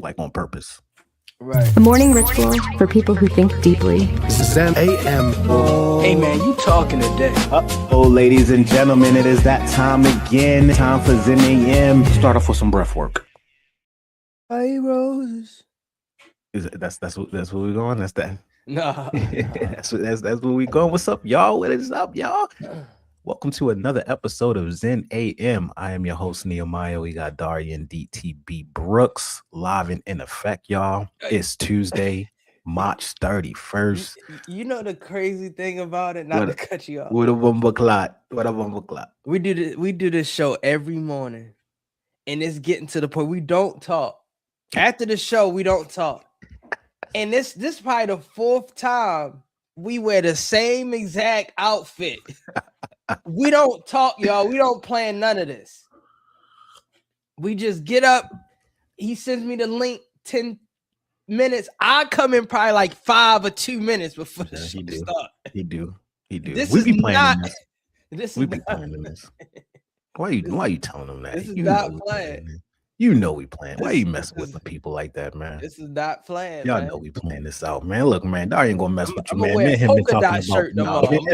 like on purpose. Right. The morning ritual for people who think deeply. Zen AM. Hey man, you talking today? Oh, ladies and gentlemen, it is that time again. Time for Zen AM. Start off with some breath work. Hey roses. That's what we're going. That's that. No. that's where we going. What's up, y'all? What is up, y'all? Welcome to another episode of Zen AM. I am your host, Nehemiah. We got Darian DTB Brooks live and in effect, y'all. It's Tuesday, March 31st. You know the crazy thing about it, not to cut you off. What a bumper clot. We do this show every morning, and it's getting to the point we don't talk. After the show, we don't talk. And this is probably the fourth time we wear the same exact outfit. We don't talk, y'all. We don't plan none of this. We just get up. He sends me the link 10 minutes. I come in probably like 5 or 2 minutes before the show starts. He do. This We is be planning not. this. We be planning this. Why you telling them that? This is not planned. You know we playing. Why are you messing with the people like that, man? This is not planned. Y'all man. know we playing this out, man. Look, man, Darian ain't gonna mess with you, man. Me and him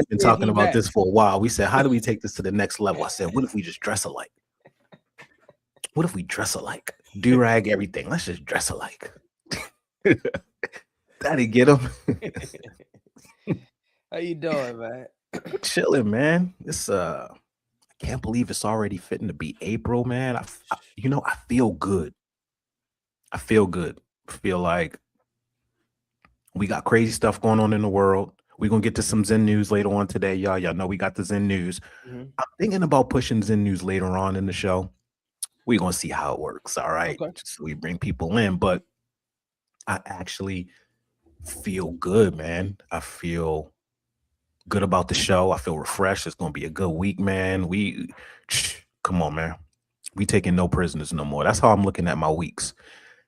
been talking about this for a while. We said, how do we take this to the next level? I said, what if we just dress alike? What if we dress alike? Do-rag everything. Let's just dress alike. Daddy, get him. How you doing, man? Chilling, man. It's I can't believe it's already fitting to be April, man. I feel good. I feel like we got crazy stuff going on in the world. We're going to get to some Zen news later on today, y'all. Y'all know we got the Zen news. Mm-hmm. I'm thinking about pushing Zen news later on in the show. We're going to see how it works, all right? Okay. Just so we bring people in. But I actually feel good, man. I feel good about the show. I feel refreshed. It's going to be a good week, man. Come on, man. We taking no prisoners no more. That's how I'm looking at my weeks.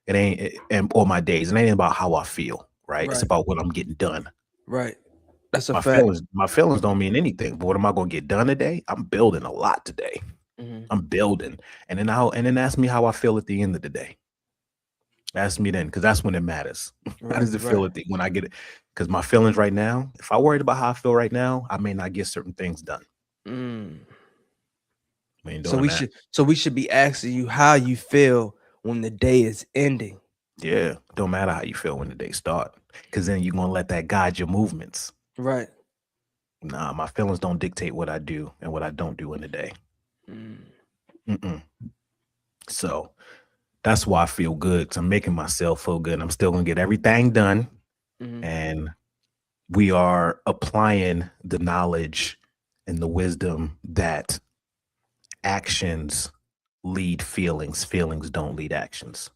Or my days. It ain't about how I feel, right? It's about what I'm getting done. Right. That's a fact. My feelings don't mean anything. But what am I going to get done today? I'm building a lot today. Mm-hmm. I'm building. And then ask me how I feel at the end of the day. Ask me then, because that's when it matters. Right, how does it feel when I get it? Because my feelings right now, if I worried about how I feel right now, I may not get certain things done. So we should be asking you how you feel when the day is ending. Yeah, don't matter how you feel when the day starts, because then you're gonna let that guide your movements. Right. Nah, my feelings don't dictate what I do and what I don't do in the day. So that's why I feel good. So I'm making myself feel good. I'm still gonna get everything done. And we are applying the knowledge and the wisdom that actions lead feelings. Feelings don't lead actions.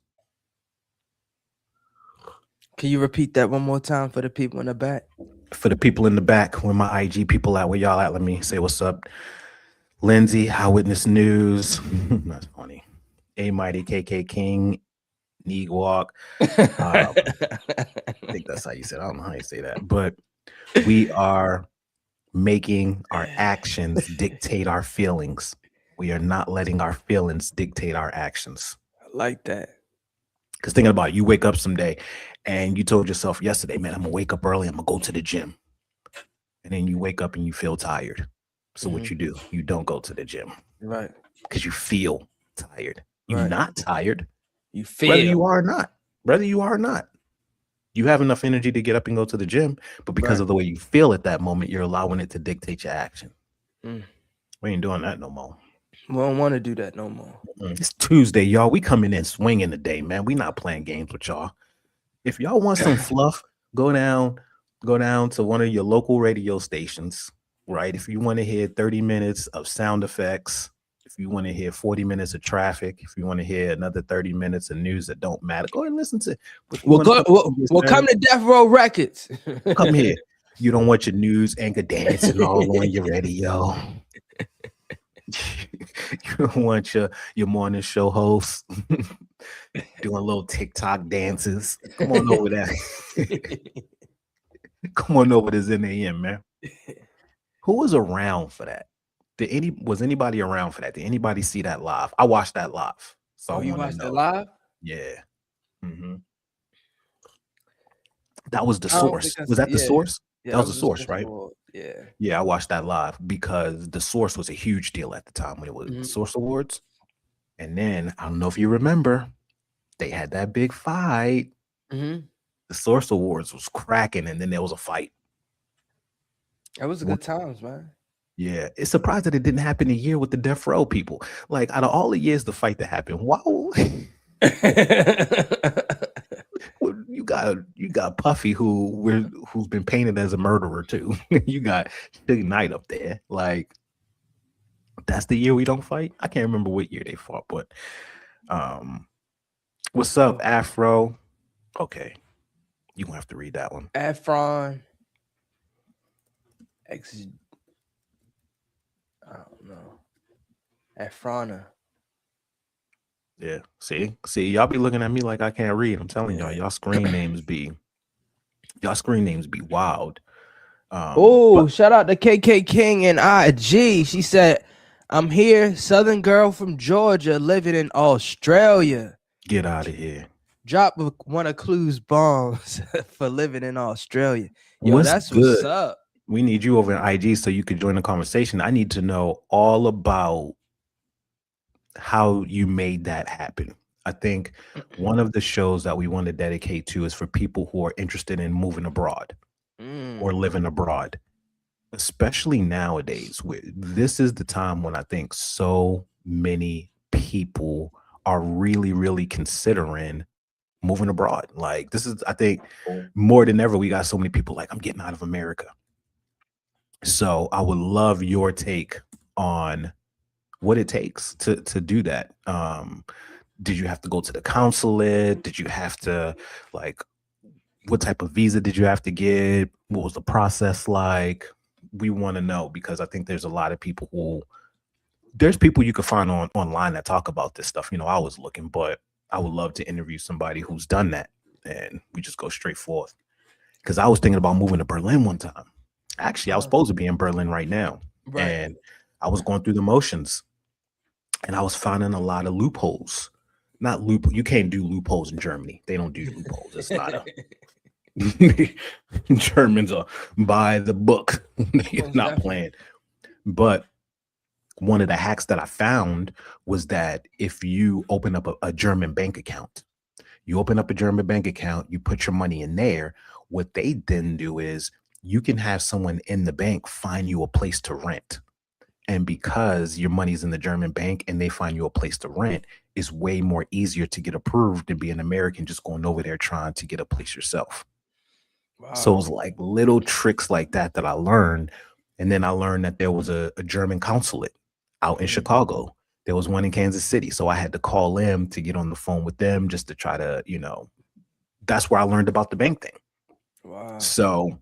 Can you repeat that one more time for the people in the back? For the people in the back, where my IG people at, where y'all at, let me say what's up. Lindsay, Eyewitness News. That's funny. A Mighty KK King. Need walk. I think that's how you said it. I don't know how you say that, but we are making our actions dictate our feelings. We are not letting our feelings dictate our actions. I like that. Because thinking about it, you wake up someday and you told yourself yesterday, man, I'm gonna wake up early, I'm gonna go to the gym. And then you wake up and you feel tired. So what you do? You don't go to the gym. Right. Because you feel tired. You're not tired. You feel whether you are or not. You have enough energy to get up and go to the gym, but because of the way you feel at that moment, you're allowing it to dictate your action. We ain't doing that no more. We don't want to do that no more. It's Tuesday, y'all. We coming in swinging today, man. We not playing games with y'all. If y'all want some fluff, go down to one of your local radio stations, right? If you want to hear 30 minutes of sound effects, if you want to hear 40 minutes of traffic, if you want to hear another 30 minutes of news that don't matter, go ahead and listen to it. We'll come to Death Row Records. Come here. You don't want your news anchor dancing all on your radio. You don't want your morning show host doing little TikTok dances. Come on over there. Come on over to Zen AM, man. Who was around for that? Was anybody around for that? Did anybody see that live? I watched that live. So you watched it live? Yeah. Mm-hmm. That was the I don't source. think I Was said, that the source? yeah, That that was the was the source, Source right? Award. Yeah. Yeah, I watched that live because the source was a huge deal at the time when it was Mhm. Source Awards. And then I don't know if you remember, they had that big fight. Mm-hmm. The Source Awards was cracking, and then there was a fight. That was good times, man. Yeah, it's surprised that it didn't happen a year with the Death Row people. Like out of all the years, the fight that happened, wow. You got Puffy who's been painted as a murderer too. You got Big Knight up there. Like that's the year we don't fight. I can't remember what year they fought, but what's up, Afro? Okay, you gonna have to read that one. Afron. I don't know. Afrona. Yeah, see, y'all be looking at me like I can't read. I'm telling y'all screen names be wild. Oh, shout out to KK King and IG. She said, "I'm here, Southern girl from Georgia, living in Australia." Get out of here. Drop one of Clue's bombs for living in Australia. Yo, What's that's good? what's up. We need you over in IG so you could join the conversation. I need to know all about how you made that happen. I think one of the shows that we want to dedicate to is for people who are interested in moving abroad or living abroad, especially nowadays. This is the time when I think so many people are really, really considering moving abroad. Like this is, I think, more than ever, we got so many people like, I'm getting out of America. So I would love your take on what it takes to do that. Did you have to go to the consulate? Did you have to, like, what type of visa did you have to get? What was the process like? We want to know because I think there's a lot of people there's people you can find online that talk about this stuff. I was looking, but I would love to interview somebody who's done that and we just go straight forth. Because I was thinking about moving to Berlin one time. Actually, I was supposed to be in Berlin right now. Right. And I was going through the motions and I was finding a lot of loopholes. Not loophole. You can't do loopholes in Germany. They don't do loopholes. It's not a Germans are by the book. You're not playing. But one of the hacks that I found was that if you open up a German bank account, you put your money in there. What they then do is you can have someone in the bank find you a place to rent. And because your money's in the German bank and they find you a place to rent, it's way more easier to get approved than be an American just going over there trying to get a place yourself. Wow. So it was like little tricks like that I learned. And then I learned that there was a German consulate out in Chicago. There was one in Kansas City. So I had to call them to get on the phone with them just to try to, that's where I learned about the bank thing. Wow. So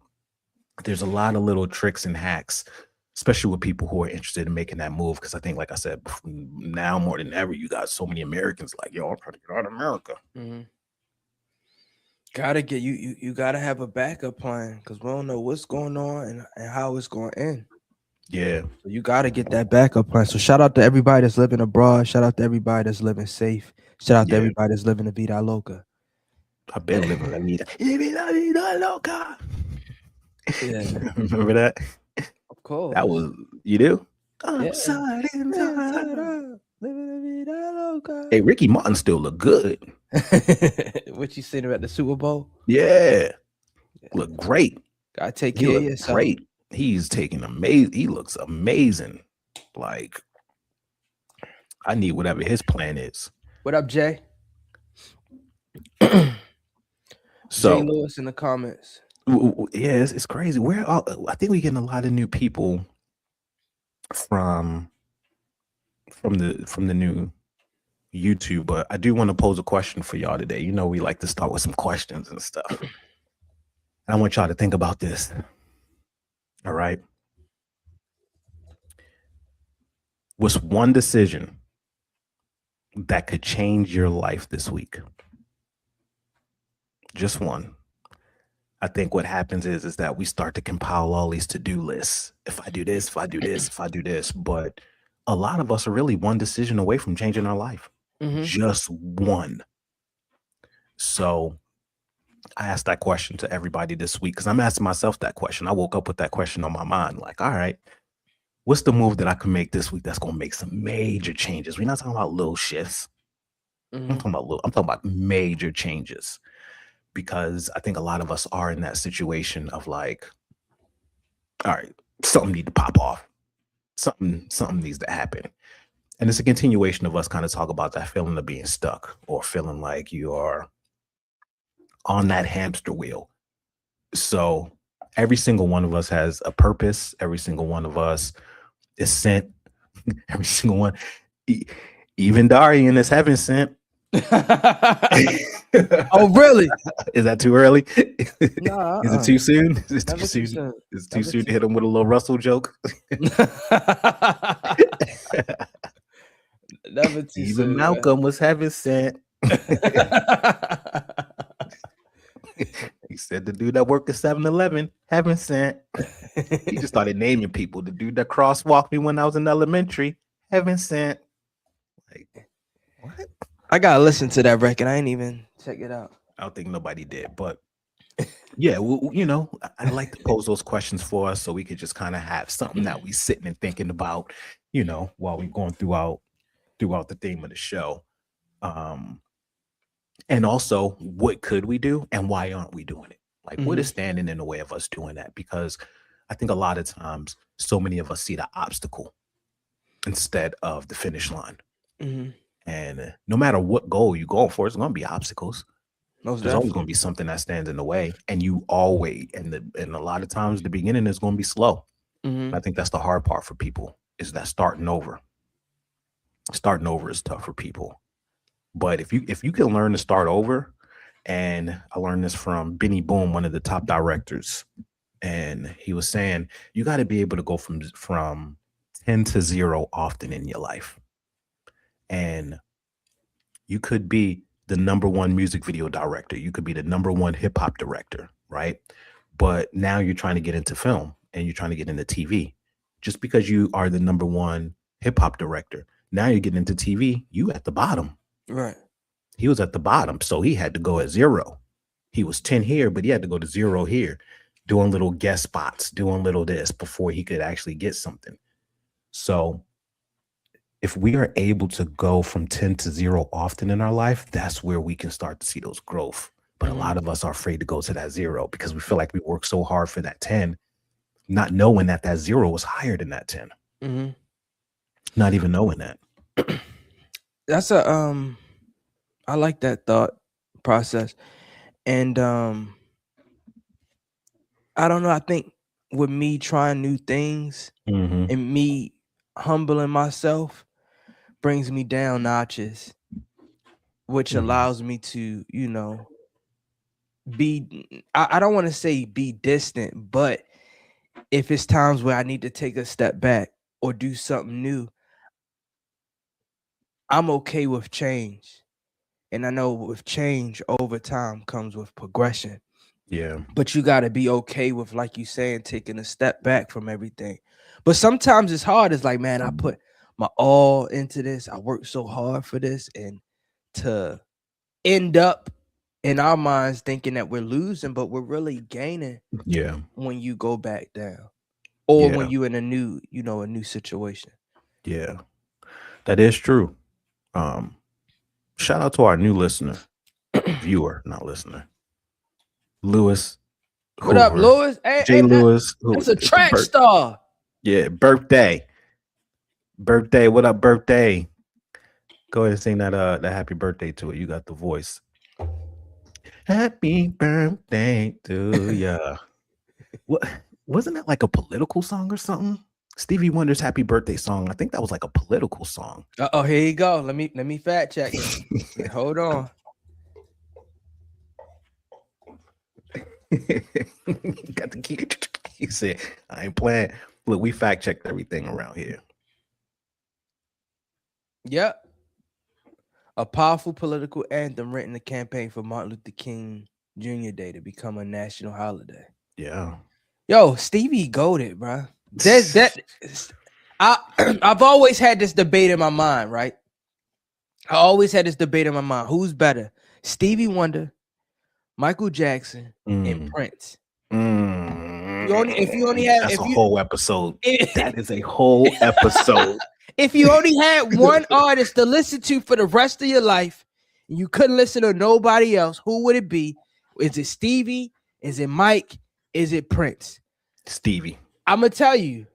there's a lot of little tricks and hacks, especially with people who are interested in making that move. Because I think, like I said, now more than ever, you got so many Americans like, yo, I'm trying to get out of America. Mm-hmm. Gotta get you gotta have a backup plan because we don't know what's going on and how it's going to end. Yeah. So you gotta get that backup plan. So shout out to everybody that's living abroad. Shout out to everybody that's living safe. Shout out to everybody that's living the vida loca. I've been living la vida loca. Yeah. Remember that? Of course. That was, you do? Inside out. Living la vida loca. Hey, Ricky Martin still look good. What you seen at the Super Bowl? Yeah. Look great. Gotta take care of yourself. Great. He's taking amazing. He looks amazing. Like, I need whatever his plan is. What up, Jay? So, Jay Lewis in the comments. Yeah, it's crazy. I think we're getting a lot of new people from the new YouTube, but I do want to pose a question for y'all today. We like to start with some questions and stuff. And I want y'all to think about this. All right. What's one decision that could change your life this week? Just one. I think what happens is that we start to compile all these to-do lists. If I do this, if I do this, if I do this, but a lot of us are really one decision away from changing our life. Mm-hmm. Just one. So I asked that question to everybody this week because I'm asking myself that question. I woke up with that question on my mind. Like, all right, what's the move that I can make this week that's going to make some major changes? We're not talking about little shifts. I'm talking about major changes, because I think a lot of us are in that situation of like, all right, something need to pop off. Something needs to happen. And it's a continuation of us kind of talk about that feeling of being stuck or feeling like you are on that hamster wheel. So every single one of us has a purpose. Every single one of us is sent. Every single one, even Darian is heaven sent. Oh, really? Is that too early? No, Is it too soon? Is it Never too too soon? soon. Is it too soon to hit him with a little Russell joke? Never too Even soon. Malcolm was heaven sent. He said the dude that worked at 7-Eleven, heaven sent. He just started naming people. The dude that crosswalked me when I was in elementary, heaven sent. Like, what? I gotta listen to that record. I ain't even check it out. I don't think nobody did, but yeah, well, you know, I like to pose those questions for us so we could just kind of have something that we sitting and thinking about, you know, while we're going throughout the theme of the show. And also, what could we do and why aren't we doing it? Like, what is standing in the way of us doing that? Because I think a lot of times, so many of us see the obstacle instead of the finish line. And no matter what goal you're going for, it's going to be obstacles. There's always going to be something that stands in the way, and you always, and a lot of times the beginning is going to be slow. I think that's the hard part for people, is that starting over. Starting over is tough for people. But if you can learn to start over, and I learned this from Benny Boom, one of the top directors, and he was saying you got to be able to go from 10 to 0 often in your life. And you could be the #1 music video director. You could be the #1 hip hop director, right? But now you're trying to get into film and you're trying to get into TV. Just because you are the #1 hip hop director, now you're getting into TV, you at the bottom. Right. He was at the bottom, so he had to go at 0. He was 10 here, but he had to go to 0 here, doing little guest spots, doing little this before he could actually get something. So if we are able to go from 10 to 0 often in our life, that's where we can start to see those growth. But a lot of us are afraid to go to that 0 because we feel like we work so hard for that 10, not knowing that 0 was higher than that 10. Not even knowing that. That's I like that thought process. And I don't know, I think with me trying new things and me humbling myself brings me down notches, which allows me to, you know, I don't want to say be distant, but if it's times where I need to take a step back or do something new, I'm okay with change. And I know with change over time comes with progression. Yeah. But you got to be okay with, like you saying, taking a step back from everything. But sometimes it's hard. It's like, man, I put my all into this. I worked so hard for this. And to end up in our minds thinking that we're losing, but we're really gaining. Yeah. When you go back down or when you're in a new, you know, a new situation. Yeah, that is true. Shout out to our new listener, viewer, not listener, Lewis. What up, Lewis? Hey, Jay Lewis. That's a track star. Yeah, birthday. What up, birthday? Go ahead and sing that happy birthday to it. You got the voice. Happy birthday to ya. What wasn't that like a political song or something? Stevie Wonder's Happy Birthday song. I think that was like a political song. Oh, here you go. Let me fact check it. Hold on. Got the key. He said, I ain't playing. Look, we fact checked everything around here. Yep. A powerful political anthem written to campaign for Martin Luther King Jr. Day to become a national holiday. Yeah. Yo, Stevie goated, bro. I've always had this debate in my mind, right? I always had this debate in my mind. Who's better, Stevie Wonder Michael Jackson, and Mm. Prince. Mm. If you only have, That's a whole episode. That is a whole episode. If you only had one artist to listen to for the rest of your life, and you couldn't listen to nobody else, who would it be? Is it Stevie? Is it Mike? Is it Prince? Stevie. I'm gonna tell you.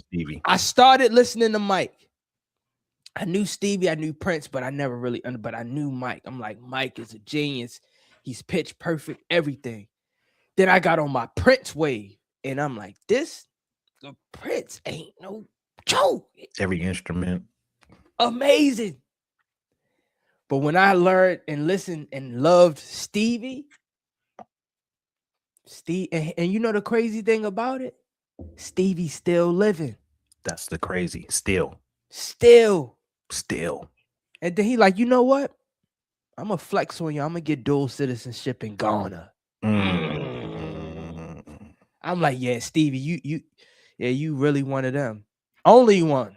Stevie. I started listening to Mike. I knew Stevie, I knew Prince, but I never really but I knew Mike. I'm like, Mike is a genius. He's pitch perfect, everything. Then I got on my Prince wave, and I'm like, the Prince ain't no joke. Every instrument. Amazing. But when I learned and listened and loved Stevie, and you know the crazy thing about it? Stevie's still living. That's the crazy. Still. And then he like, you know what? I'm gonna flex on you. I'm gonna get dual citizenship in Ghana. I'm like, yeah, Stevie, you really one of them. Only one.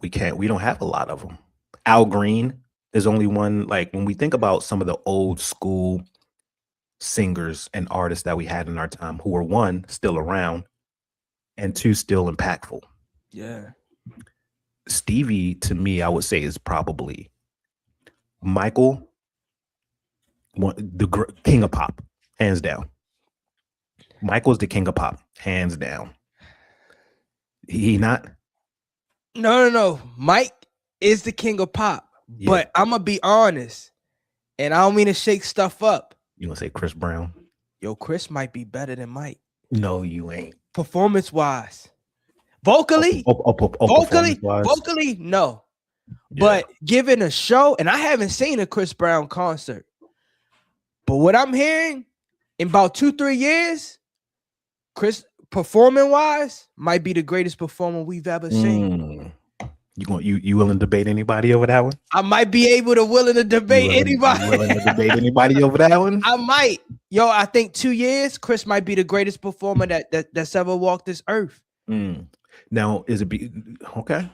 We don't have a lot of them. Al Green is only one. Like when we think about some of the old school singers and artists that we had in our time who were, one, still around, and two, still impactful. Yeah. Stevie, to me, I would say is probably Michael, the king of pop, hands down. Michael's the king of pop, hands down. He not? No. Mike is the king of pop, but I'm gonna be honest, and I don't mean to shake stuff up. You gonna say Chris Brown? Yo, Chris might be better than Mike. No, you ain't. Performance wise, vocally, no. Yeah. But given a show, and I haven't seen a Chris Brown concert, but what I'm hearing in about 2-3 years, Chris, performing wise, might be the greatest performer we've ever seen. You willing to debate anybody over that one? I might be able to willing to debate anybody. You willing to debate anybody over that one? I might. Yo, I think 2 years, Chris might be the greatest performer that's ever walked this earth. Now, is it okay?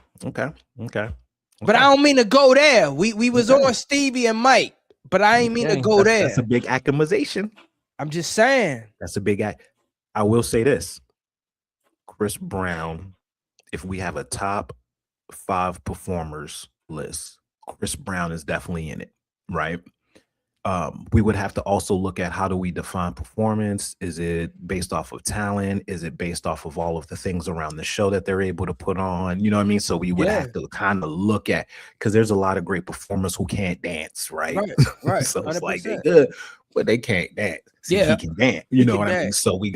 But I don't mean to go there. We was on Stevie and Mike, but I ain't mean to go there. That's a big accusation. I'm just saying. That's a big act. I will say this. Chris Brown, if we have a top 5 performers list, Chris Brown is definitely in it, right? We would have to also look at, how do we define performance? Is it based off of talent? Is it based off of all of the things around the show that they're able to put on? You know what I mean? So we would have to kind of look at, because there's a lot of great performers who can't dance, right? Right. So it's 100%. like they good, but they can't dance. See, he can dance. You know what I mean? So we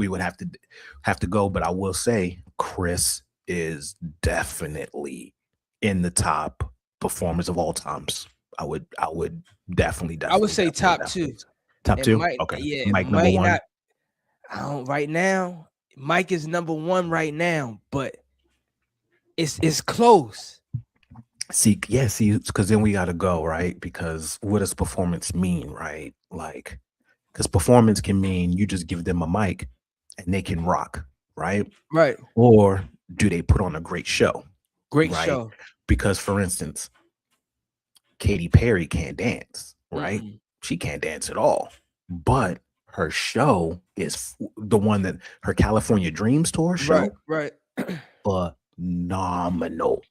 would have to go. But I will say, Chris is definitely in the top performers of all times. I would definitely. I would say top 2. Top 2. Mike, okay. Yeah, Mike number 1. I don't right now. Mike is number 1 right now, but it's close. See, because then we got to go, right? Because what does performance mean, right? Like, because performance can mean you just give them a mic and they can rock, right? Right. Or do they put on a great show? Great show. Because, for instance, Katy Perry can't dance, right? She can't dance at all. But her show is the one that her California Dreams tour show. Right. Phenomenal.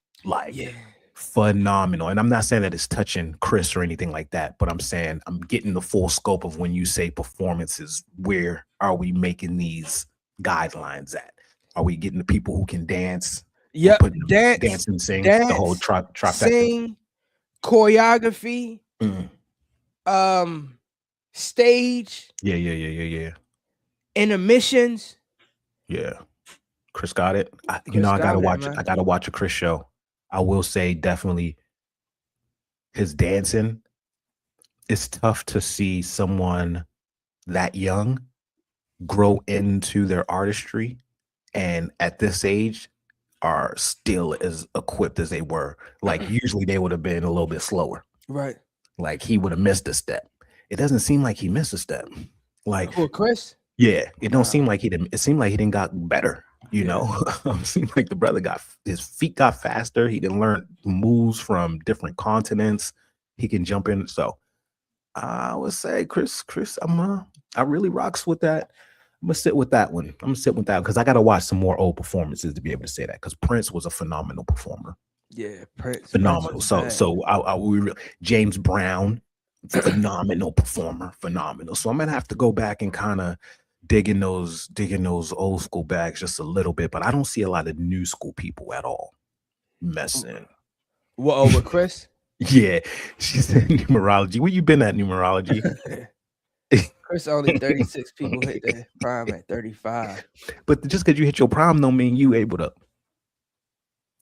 Phenomenal. And I'm not saying that it's touching Chris or anything like that, but I'm saying I'm getting the full scope of when you say performances, where are we making these guidelines at? Are we getting the people who can dance? Yep. Dance and sing, the whole trifecta. Sing, choreography, stage. Yeah. Intermissions. Yeah. Chris got it. I gotta watch it. I gotta watch a Chris show. I will say, definitely his dancing. It's tough to see someone that young grow into their artistry, and at this age are still as equipped as they were. Like, usually they would have been a little bit slower. Right. Like, he would have missed a step. It doesn't seem like he missed a step. Like, for Chris? Yeah. It don't seem like he didn't. It seemed like he didn't got better. You know, it seemed like the brother his feet got faster. He didn't learn moves from different continents. He can jump in. So I would say Chris. I really rocks with that. I'm gonna sit with that one. I'm gonna sit with that because I gotta watch some more old performances to be able to say that. Because Prince was a phenomenal performer, Yeah, Prince phenomenal. was So bad. so James Brown, phenomenal performer, phenomenal. So I'm gonna have to go back and kind of digging those old school bags just a little bit. But I don't see a lot of new school people at all messing. What over Chris? Yeah, she said numerology. Where you been at numerology? Chris only 36 people hit their prime at 35. But just because you hit your prime don't mean you able to.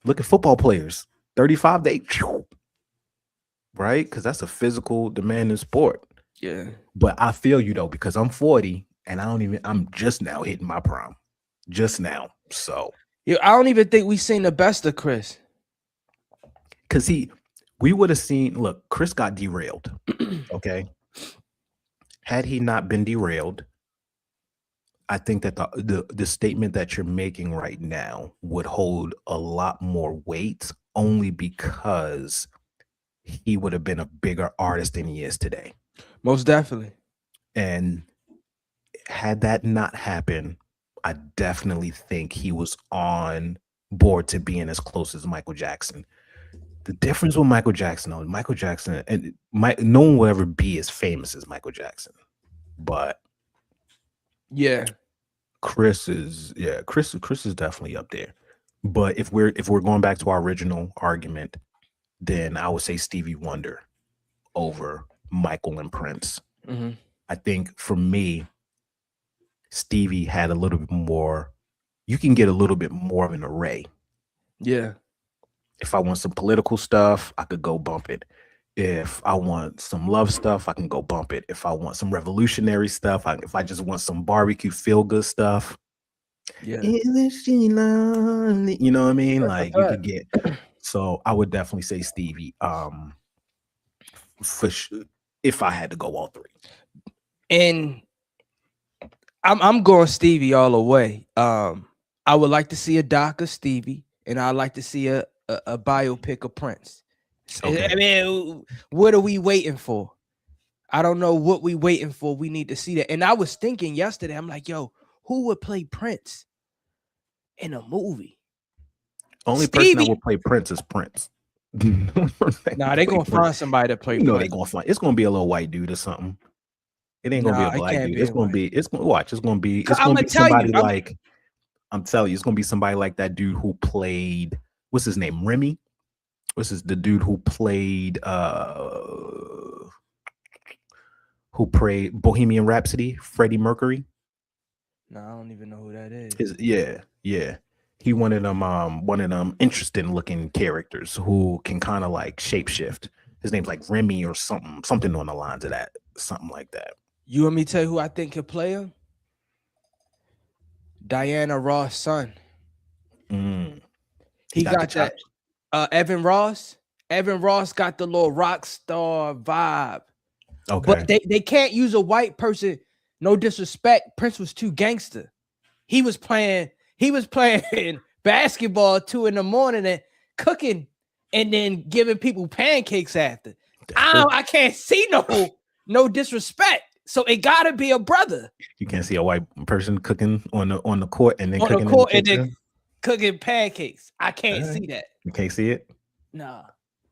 Look at football players. 35, they right? Because that's a physical demanding sport. Yeah. But I feel you though, because I'm 40 and I'm just now hitting my prime. Just now. So Yeah, I don't even think we seen the best of Chris. because we would have seen, look, Chris got derailed. Okay. Had he not been derailed, I think that the statement that you're making right now would hold a lot more weight only because he would have been a bigger artist than he is today. Most definitely. And had that not happened, I definitely think he was on board to being as close as Michael Jackson. The difference with Michael Jackson, and no one will ever be as famous as Michael Jackson. But yeah, Chris is definitely up there. But if we're going back to our original argument, then I would say Stevie Wonder over Michael and Prince. Mm-hmm. I think for me, Stevie had a little bit more. You can get a little bit more of an array. Yeah. If I want some political stuff, I could go bump it. If I want some love stuff, I can go bump it. If I want some revolutionary stuff, if I just want some barbecue feel good stuff, yeah, isn't she lovely? You know what I mean? Like you right. could get. So I would definitely say Stevie. For sure, if I had to go all three. And I'm going Stevie all the way. I would like to see a doc of Stevie, and I'd like to see a biopic of Prince. Okay. I mean, what are we waiting for? I don't know what we waiting for. We need to see that. And I was thinking yesterday, I'm like, yo, who would play Prince in a movie? Only Stevie. Person that will play Prince is Prince. Nah, they're gonna find somebody to play. You know, they're gonna find. It's gonna be a little white dude or something. It ain't gonna be a black dude. It's gonna be. It's gonna be somebody like. I'm telling you, it's gonna be somebody like that dude who played. What's his name? Remy. The dude who played Bohemian Rhapsody, Freddie Mercury. No, I don't even know who that is. Yeah. He one of them interesting looking characters who can kind of like shapeshift. His name's like Remy or something on the lines of that, something like that. You want me to tell you who I think could play him? Diana Ross' son. He got that. Evan Ross. Evan Ross got the little rock star vibe. Okay. But they can't use a white person. No disrespect. Prince was too gangster. He was playing basketball at 2 a.m. and cooking and then giving people pancakes after. I can't see no disrespect. So it gotta be a brother. You can't see a white person cooking on the court and then cooking pancakes. I can't see that. You can't see it? Nah.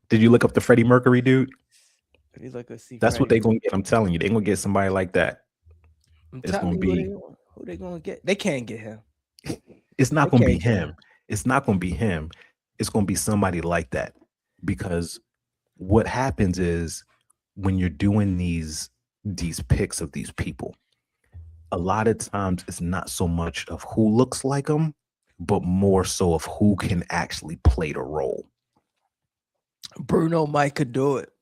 Did you look up the Freddie Mercury dude? That's what they're gonna get. I'm telling you, they're gonna get somebody like that. It's gonna be who they gonna get. They can't get him. It's not gonna be him. It's not gonna be him. It's gonna be somebody like that. Because what happens is when you're doing these picks of these people, a lot of times it's not so much of who looks like them, but more so of who can actually play the role. Bruno Mike could do it.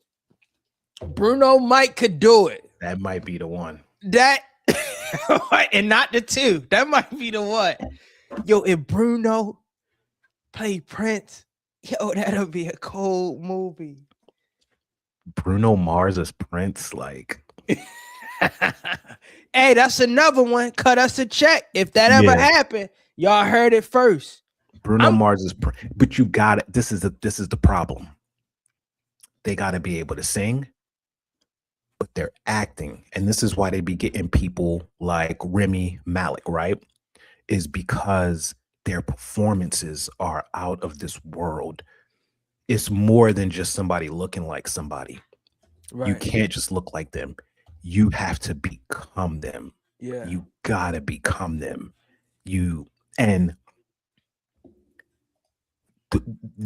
Bruno Mike could do it. That might be the one. That and not the two. That might be the one. Yo, if Bruno played Prince, yo, that'll be a cold movie. Bruno Mars as Prince, like. Hey, that's another one. Cut us a check if that ever happened. Y'all heard it first. Bruno Mars is, but you got it. This is the problem. They got to be able to sing, but They're acting. And this is why they be getting people like Remy Malik, right? Is because their performances are out of this world. It's more than just somebody looking like somebody. Right. You can't just look like them. You have to become them. Yeah. You gotta become them. And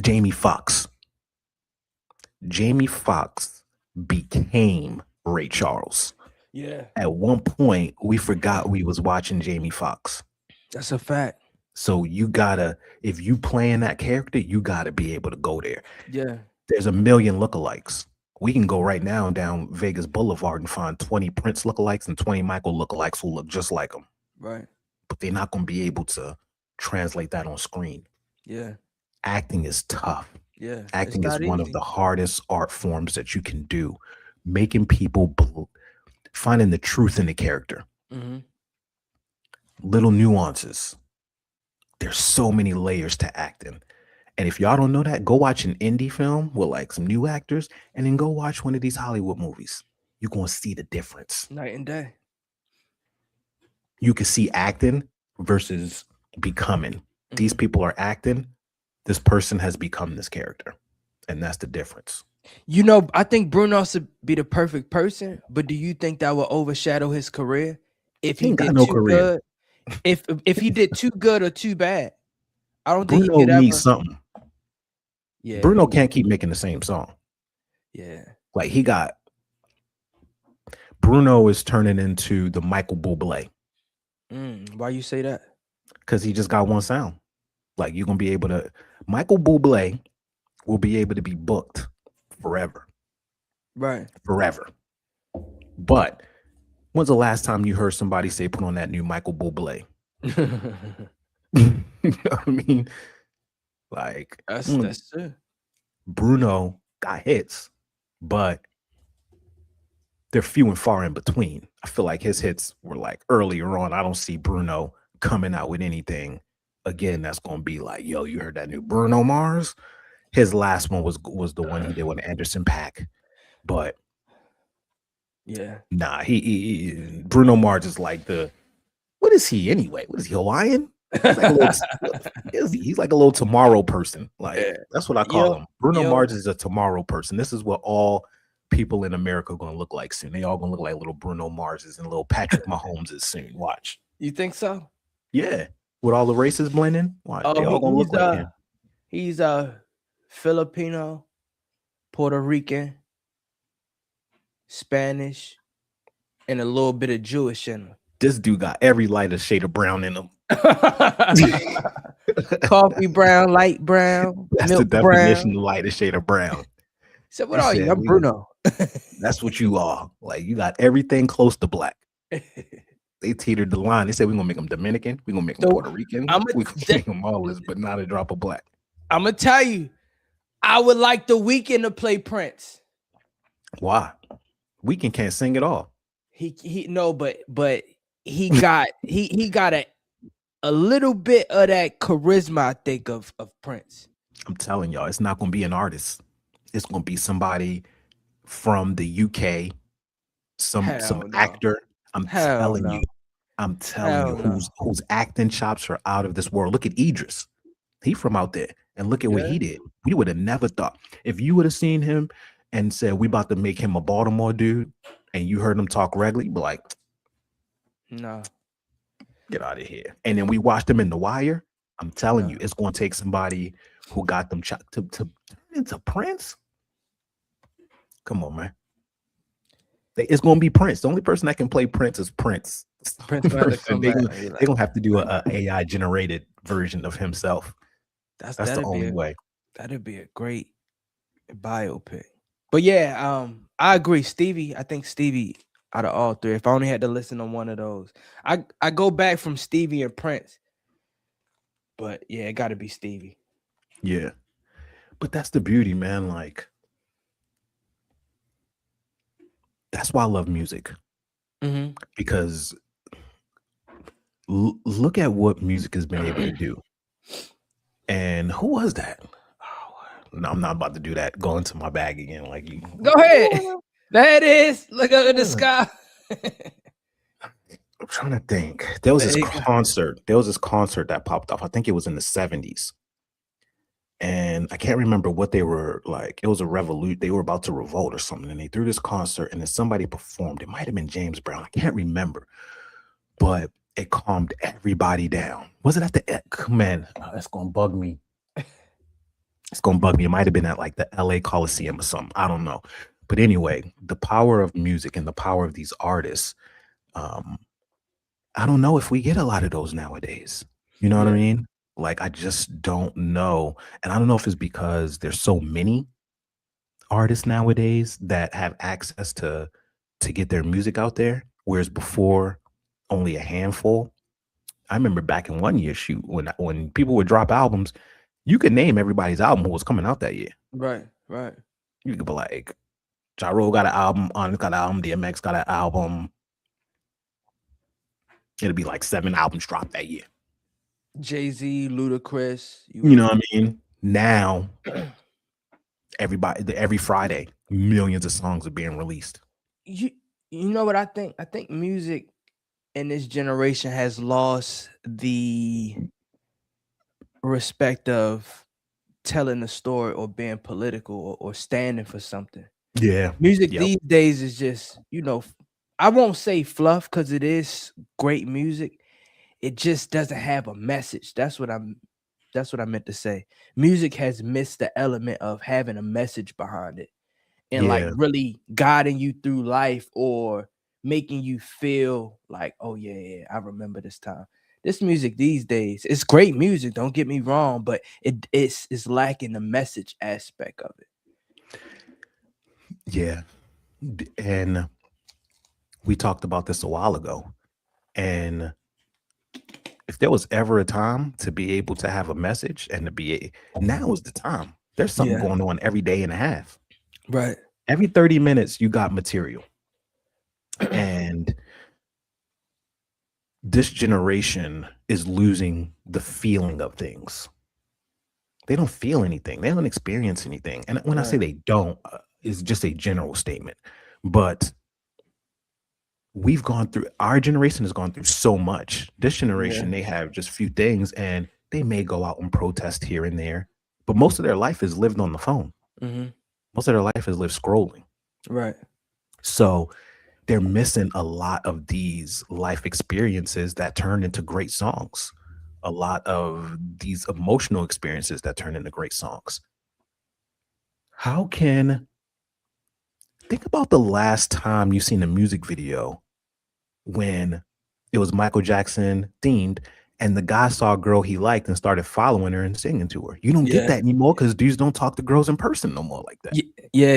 Jamie Foxx. Jamie Foxx became Ray Charles. Yeah. At one point, we forgot we was watching Jamie Foxx. That's a fact. So you gotta, if you playing that character, you gotta be able to go there. Yeah. There's a million lookalikes. We can go right now down Vegas Boulevard and find 20 Prince lookalikes and 20 Michael lookalikes who look just like him. Right. But they're not going to be able to translate that on screen. Yeah. Acting is tough. Yeah. Acting is one of the hardest art forms that you can do. Making people finding the truth in the character. Mm-hmm. Little nuances. There's so many layers to acting. And if y'all don't know that, go watch an indie film with like some new actors and then go watch one of these Hollywood movies. You're going to see the difference. Night and day. You can see acting versus becoming. Mm-hmm. These people are acting. This person has become this character. And that's the difference. You know, I think Bruno should be the perfect person, but do you think that will overshadow his career if he did too good? If he did too good or too bad? I don't think Bruno he could needs ever... something. Yeah. Bruno can't keep making the same song. Yeah. Like Bruno is turning into the Michael Bublé. Why you say that? Because he just got one sound. Like you're going to be able to, Michael Bublé will be able to be booked forever. Right. Forever. But when's the last time you heard somebody say, put on that new Michael Bublé? You know what I mean? Like that's true. Bruno got hits, but they're few and far in between. I feel like his hits were like earlier on. I don't see Bruno coming out with anything again that's gonna be like, yo, you heard that new Bruno Mars? His last one was the one he did with Anderson .Paak, but yeah, nah, he Bruno Mars is like what is he anyway? What is he, Hawaiian? He's like a little tomorrow person. Like that's what I call him. Bruno Mars is a tomorrow person. This is what all people in America are going to look like soon. They all going to look like little Bruno Marses and little Patrick Mahomes is soon. Watch. You think so? Yeah. With all the races blending, watch. They all going to look like him. He's Filipino, Puerto Rican, Spanish, and a little bit of Jewish in him. This dude got every lighter shade of brown in him. Coffee brown, light brown. That's milk the definition brown. of lightest shade of brown. So what are you? I'm Bruno. That's what you are. Like you got everything close to black. They teetered the line. They said we're gonna make them Dominican, we're gonna make them Puerto Rican, we're gonna make them all this, but not a drop of black. I'm gonna tell you, I would like The Weeknd to play Prince. Why? Weeknd can't sing at all. He no, but he got he got a little bit of that charisma, I think, of Prince. I'm telling y'all, it's not gonna be an artist. It's gonna be somebody from the UK, some actor. I'm telling you, whose acting chops are out of this world. Look at Idris. He from out there. And look at what he did. We would have never thought. If you would have seen him and said, we about to make him a Baltimore dude, and you heard him talk regularly, you'd be like, no. Get out of here. And then we watched him in The Wire. I'm telling you, it's going to take somebody who got them to turn into Prince. Come on, man. It's going to be Prince. The only person that can play Prince is Prince. They're going to have to do an AI generated version of himself. That's the only way. That'd be a great biopic. But yeah, I agree. Stevie, I think Stevie out of all three. If I only had to listen on one of those, I go back from Stevie and Prince. But yeah, it got to be Stevie. Yeah, but that's the beauty, man. Like, that's why I love music. Mm-hmm. Because look at what music has been able to do. And who was that? Oh, no, I'm not about to do that. Go into my bag again. Like you. Go ahead. There it is. Look up in the sky. I'm trying to think. There was this concert. That popped off. I think it was in the 70s. And I can't remember what they were like. It was a revolt. They were about to revolt or something. And they threw this concert and then somebody performed. It might have been James Brown. I can't remember. But it calmed everybody down. Was it at the man? That's gonna bug me. It's gonna bug me. It might have been at like the LA Coliseum or something. I don't know. But anyway, the power of music and the power of these artists. I don't know if we get a lot of those nowadays. You know what I mean? Like, I just don't know. And I don't know if it's because there's so many artists nowadays that have access to get their music out there, whereas before only a handful. I remember back in one year, shoot, when people would drop albums, you could name everybody's album who was coming out that year. Right. You could be like, Ja Rule got an album, On got an album, DMX got an album. It'll be like 7 albums dropped that year. Jay-Z, Ludacris. You know what I mean? Now, every Friday, millions of songs are being released. You know what I think? I think music in this generation has lost the respect of telling a story or being political or standing for something. Yeah. Music these days is just, I won't say fluff because it is great music. It just doesn't have a message. That's what I meant to say. Music has missed the element of having a message behind it and like really guiding you through life or making you feel like, oh yeah, I remember this time. This music these days, it's great music, don't get me wrong, but it's lacking the message aspect of it. Yeah. And we talked about this a while ago. And if there was ever a time to be able to have a message and now is the time. There's something going on every day and a half. Right. Every 30 minutes, you got material. And this generation is losing the feeling of things. They don't feel anything. They don't experience anything. And when I say they don't, it's just a general statement. But our generation has gone through so much. This generation, they have just few things and they may go out and protest here and there, but most of their life is lived on the phone. Mm-hmm. Most of their life is lived scrolling. Right. So they're missing a lot of these life experiences that turn into great songs. A lot of these emotional experiences that turn into great songs. Think about the last time you've seen a music video when it was Michael Jackson themed and the guy saw a girl he liked and started following her and singing to her. You don't get that anymore because dudes don't talk to girls in person no more like that. Yeah,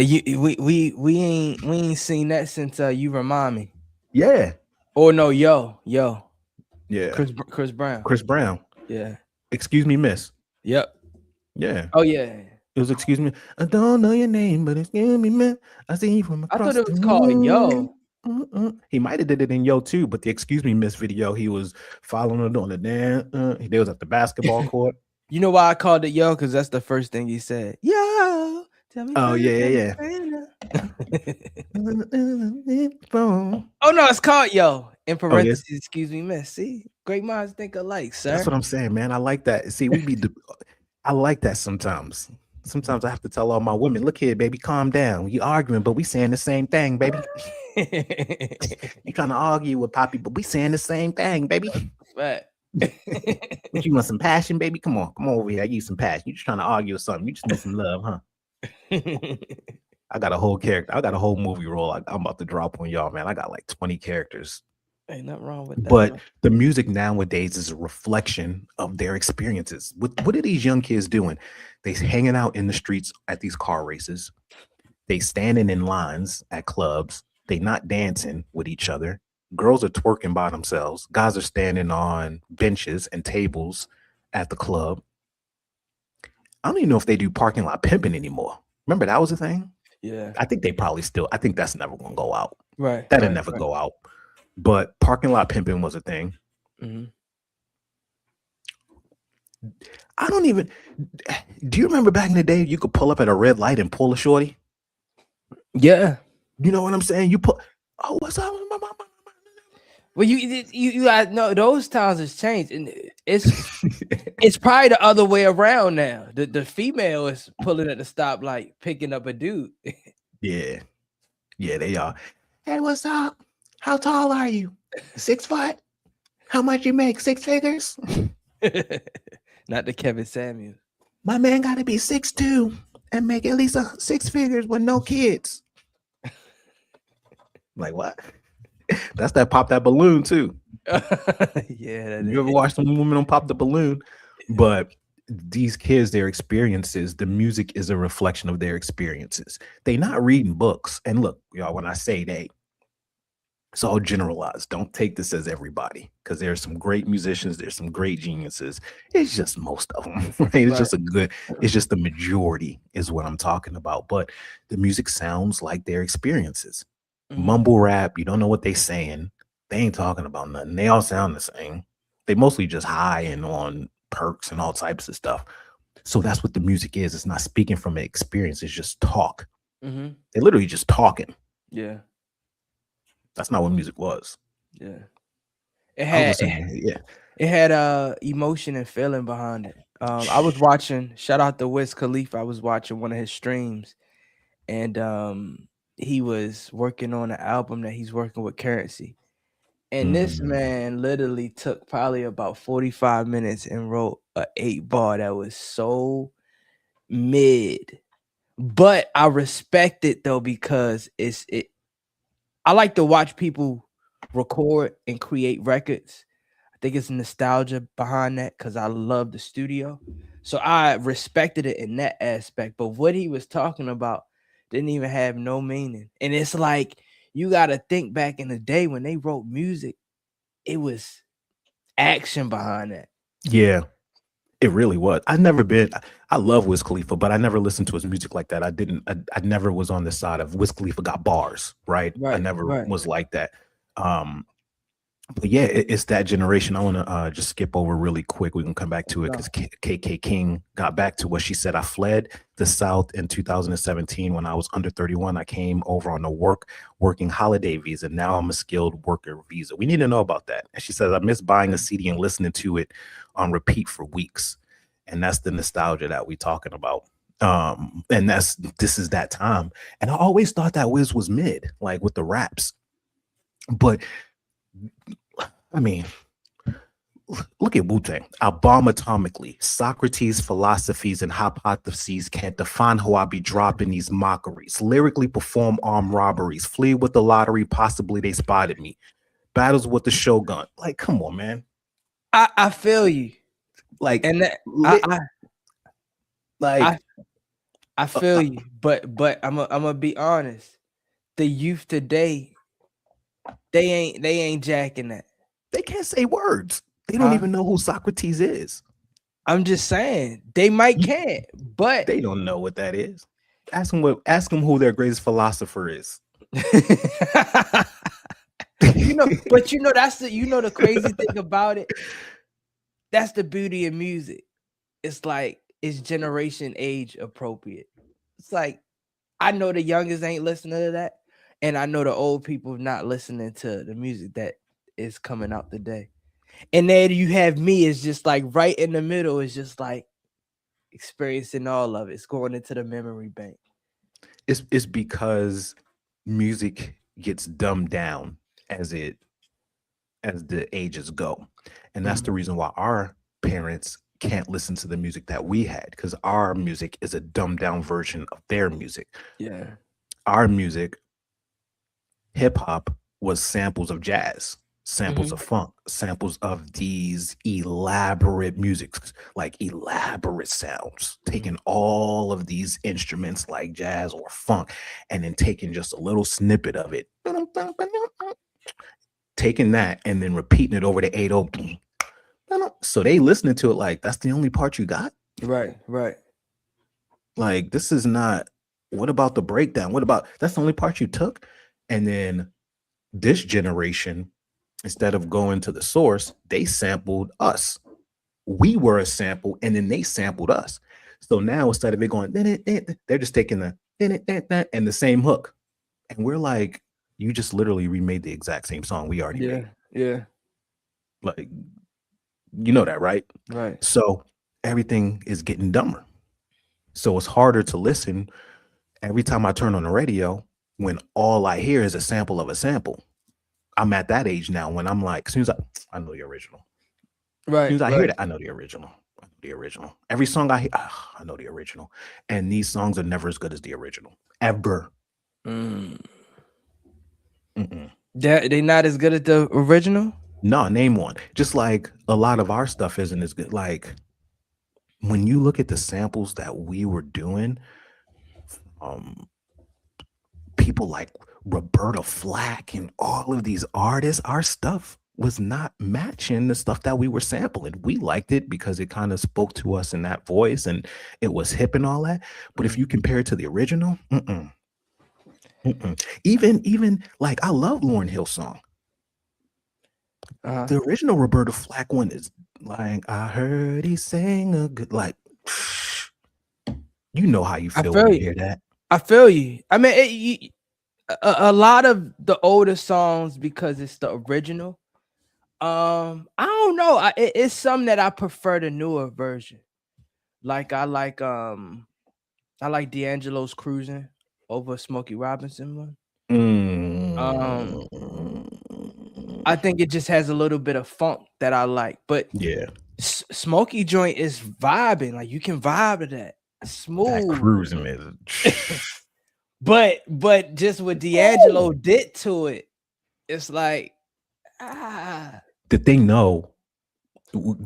we ain't seen that since You Remind Me. Yeah. Or no, yo. Yeah. Chris Brown. Chris Brown. Yeah. Excuse me, miss. Yep. Yeah. Oh yeah. It was excuse me. I don't know your name, but excuse me, man. I see you from across. I thought it was called Yo. He might have did it in Yo too, but the excuse me, miss video, he was following her doing the dance. They was at the basketball court. You know why I called it Yo? Because that's the first thing he said. Yo, tell me. Oh yeah. Oh no, it's called Yo. In parentheses, excuse me, miss. See, great minds think alike, sir. That's what I'm saying, man. I like that. See, I like that sometimes. Sometimes I have to tell all my women, look here, baby, calm down. You arguing, but we saying the same thing, baby. You trying to argue with Poppy, but we saying the same thing, baby. Right. What, you want some passion, baby? Come on over here. I need some passion. You just trying to argue or something. You just need some love, huh? I got a whole character. I got a whole movie role I'm about to drop on y'all, man. I got like 20 characters. Ain't nothing wrong with that. But the music nowadays is a reflection of their experiences. What are these young kids doing? They hanging out in the streets at these car races. They standing in lines at clubs. They not dancing with each other. Girls are twerking by themselves. Guys are standing on benches and tables at the club. I don't even know if they do parking lot pimping anymore. Remember that was a thing? Yeah. I think they probably still. I think that's never gonna go out. Right. That'll never go out. But parking lot pimping was a thing. Mm-hmm. Do you remember back in the day you could pull up at a red light and pull a shorty? Yeah. You know what I'm saying? You put, oh, what's up? Well, you guys know those times has changed, and it's probably the other way around now. The female is pulling at the stoplight, picking up a dude. Yeah, they are. Hey, what's up? How tall are you? 6 foot? How much you make? 6 figures? Not the Kevin Samuels. My man got to be 6'2" and make at least 6 figures with no kids. Like what? That's that pop that balloon too. Yeah, You ever watch some women on pop the balloon? But these kids, their experiences, the music is a reflection of their experiences. They not reading books. And look, y'all, when I say they, it's all generalized. Don't take this as everybody, because there's some great musicians, there's some great geniuses. It's just most of them, right? It's just it's just the majority is what I'm talking about. But the music sounds like their experiences. Mumble rap, you don't know what they saying. They ain't talking about nothing. They all sound the same. They mostly just high and on perks and all types of stuff. So that's what the music is. It's not speaking from an experience. It's just talk. They're literally just talking. Yeah. That's not what music was. Yeah. It had emotion and feeling behind it. I was watching, shout out to Wiz Khalifa. I was watching one of his streams, and he was working on an album that he's working with Currency. And this man literally took probably about 45 minutes and wrote a 8-bar that was so mid. But I respect it though, because I like to watch people record and create records. I think it's nostalgia behind that, because I love the studio. So I respected it in that aspect. But what he was talking about didn't even have no meaning. And it's like, you got to think back in the day when they wrote music, it was action behind that. Yeah, it really was. I love Wiz Khalifa, but I never listened to his music like that. I never was on the side of Wiz Khalifa got bars, right? I never was like that. But yeah, it's that generation. I want to just skip over really quick. We can come back to it because KK King got back to what she said. I fled the South in 2017 when I was under 31. I came over on a working holiday visa. Now I'm a skilled worker visa. We need to know about that. And she says, I miss buying a CD and listening to it on repeat for weeks. And that's the nostalgia that we talking about. And this is that time. And I always thought that Wiz was mid, like with the raps. But I mean, look at Wu-Tang. I bomb atomically. Socrates' philosophies and hypotheses can't define how I be dropping these mockeries. Lyrically perform armed robberies. Flee with the lottery. Possibly they spotted me. Battles with the Shogun. Like, come on, man. I feel you. Like, and that, I feel you. But I'm gonna be honest. The youth today, they ain't jacking that. They can't say words. They don't even know who Socrates is. I'm just saying they might can't, but they don't know what that is. Ask them who their greatest philosopher is. But that's the crazy thing about it. That's the beauty of music. It's like it's generation age appropriate. It's like I know the youngest ain't listening to that, and I know the old people not listening to the music that is coming out today. And then you have me, is just like right in the middle, is just like experiencing all of it. It's going into the memory bank. It's because music gets dumbed down as the ages go. And that's the reason why our parents can't listen to the music that we had, because our music is a dumbed down version of their music. Yeah. Our music, hip hop, was samples of jazz, samples of funk, samples of these elaborate musics, like elaborate sounds, taking all of these instruments like jazz or funk, and then taking just a little snippet of it, taking that and then repeating it over the 8/0. So they listening to it like, that's the only part you got? Right. Like, this is not, what about the breakdown? What about, that's the only part you took? And then this generation, instead of going to the source, they sampled us. We were a sample, and then they sampled us. So now instead of it going, they're just taking the and the same hook. And we're like, you just literally remade the exact same song we already made. Yeah. Like, you know that, right? Right. So everything is getting dumber. So it's harder to listen every time I turn on the radio when all I hear is a sample of a sample. I'm at that age now when I'm like, as soon as I know the original. Right. As soon as I hear that, I know the original. I know the original. Every song I hear, I know the original. And these songs are never as good as the original. Ever. They not as good as the original? No, name one. Just like a lot of our stuff isn't as good. Like when you look at the samples that we were doing, people like Roberta Flack and all of these artists, our stuff was not matching the stuff that we were sampling. We liked it because it kind of spoke to us in that voice and it was hip and all that. But if you compare it to the original, even like I love Lauryn Hill's song. The original Roberta Flack one is like, I heard he sang a good, like, you know how you feel when you hear that. I feel you. I mean, a lot of the older songs, because it's the original. I don't know. It's some that I prefer the newer version. Like I like D'Angelo's Cruising over Smokey Robinson one. I think it just has a little bit of funk that I like, but yeah, Smokey joint is vibing. Like you can vibe to that. Smooth. That Cruising is. But just what D'Angelo did to it, it's like the thing. No,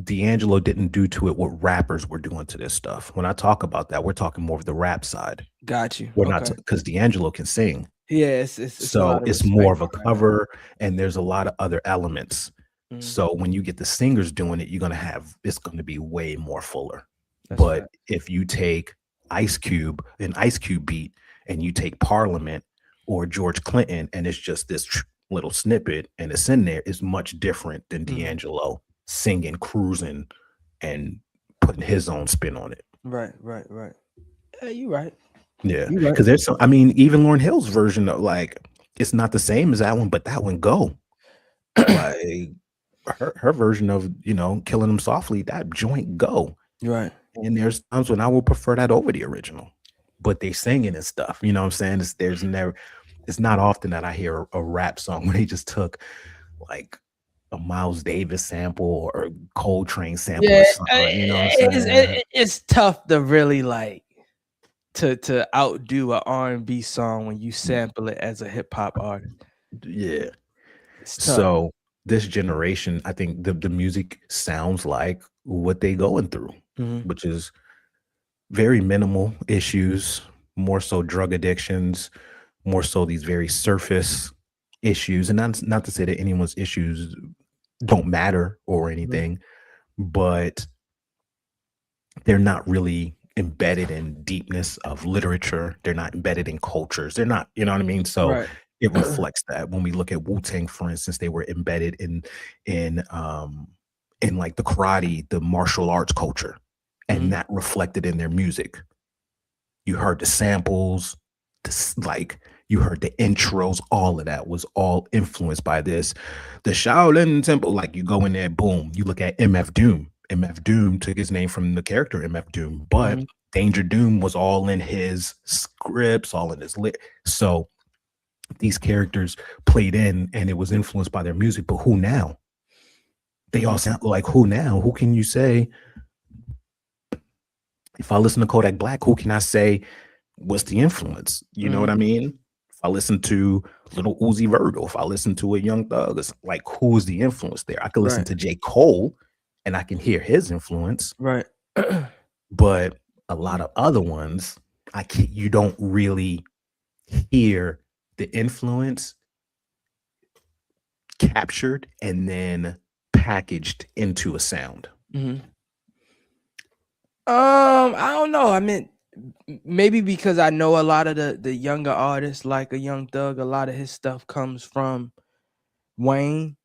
D'Angelo didn't do to it what rappers were doing to this stuff. When I talk about that, we're talking more of the rap side. Got you. We're not because D'Angelo can sing. Yeah, it's more of a cover, and there's a lot of other elements. So when you get the singers doing it, it's going to be way more fuller. But if you take Ice Cube, an Ice Cube beat, and you take Parliament or George Clinton, and it's just this little snippet, and it's in there, is much different than D'Angelo singing, cruising, and putting his own spin on it. Right. Yeah, you're right. Yeah, because there's some, I mean, even Lauryn Hill's version of like, it's not the same as that one, but that one go. Like her version of, Killing Them Softly, that joint go. Right. And there's times when I will prefer that over the original, but they singing and stuff. You know what I'm saying? It's not often that I hear a rap song where they just took like a Miles Davis sample or a Coltrane sample or something. You know what I'm saying? It's tough to really like to outdo an R&B song when you sample it as a hip hop artist. Yeah. So this generation, I think the music sounds like what they going through, which is very minimal issues, more so drug addictions, more so these very surface issues. And not to say that anyone's issues don't matter or anything, but they're not really embedded in deepness of literature. They're not embedded in cultures. They're not, you know what I mean? So it reflects that when we look at Wu-Tang, for instance, they were embedded in like the karate, the martial arts culture, and that reflected in their music. You heard the samples, you heard the intros, all of that was all influenced by this. The Shaolin Temple, like you go in there, boom, you look at MF Doom. MF Doom took his name from the character MF Doom, but Danger Doom was all in his scripts, all in his so these characters played in, and it was influenced by their music. But who now? They all sound like who now? Who can you say? If I listen to Kodak Black, who can I say what's the influence? You know what I mean? If I listen to Little Uzi Vert, if I listen to a Young Thug, it's like who is the influence there? I could listen to J. Cole, and I can hear his influence. Right. But a lot of other ones, you don't really hear the influence captured and then packaged into a sound. I don't know. I mean, maybe because I know a lot of the younger artists, like a Young Thug, a lot of his stuff comes from Wayne.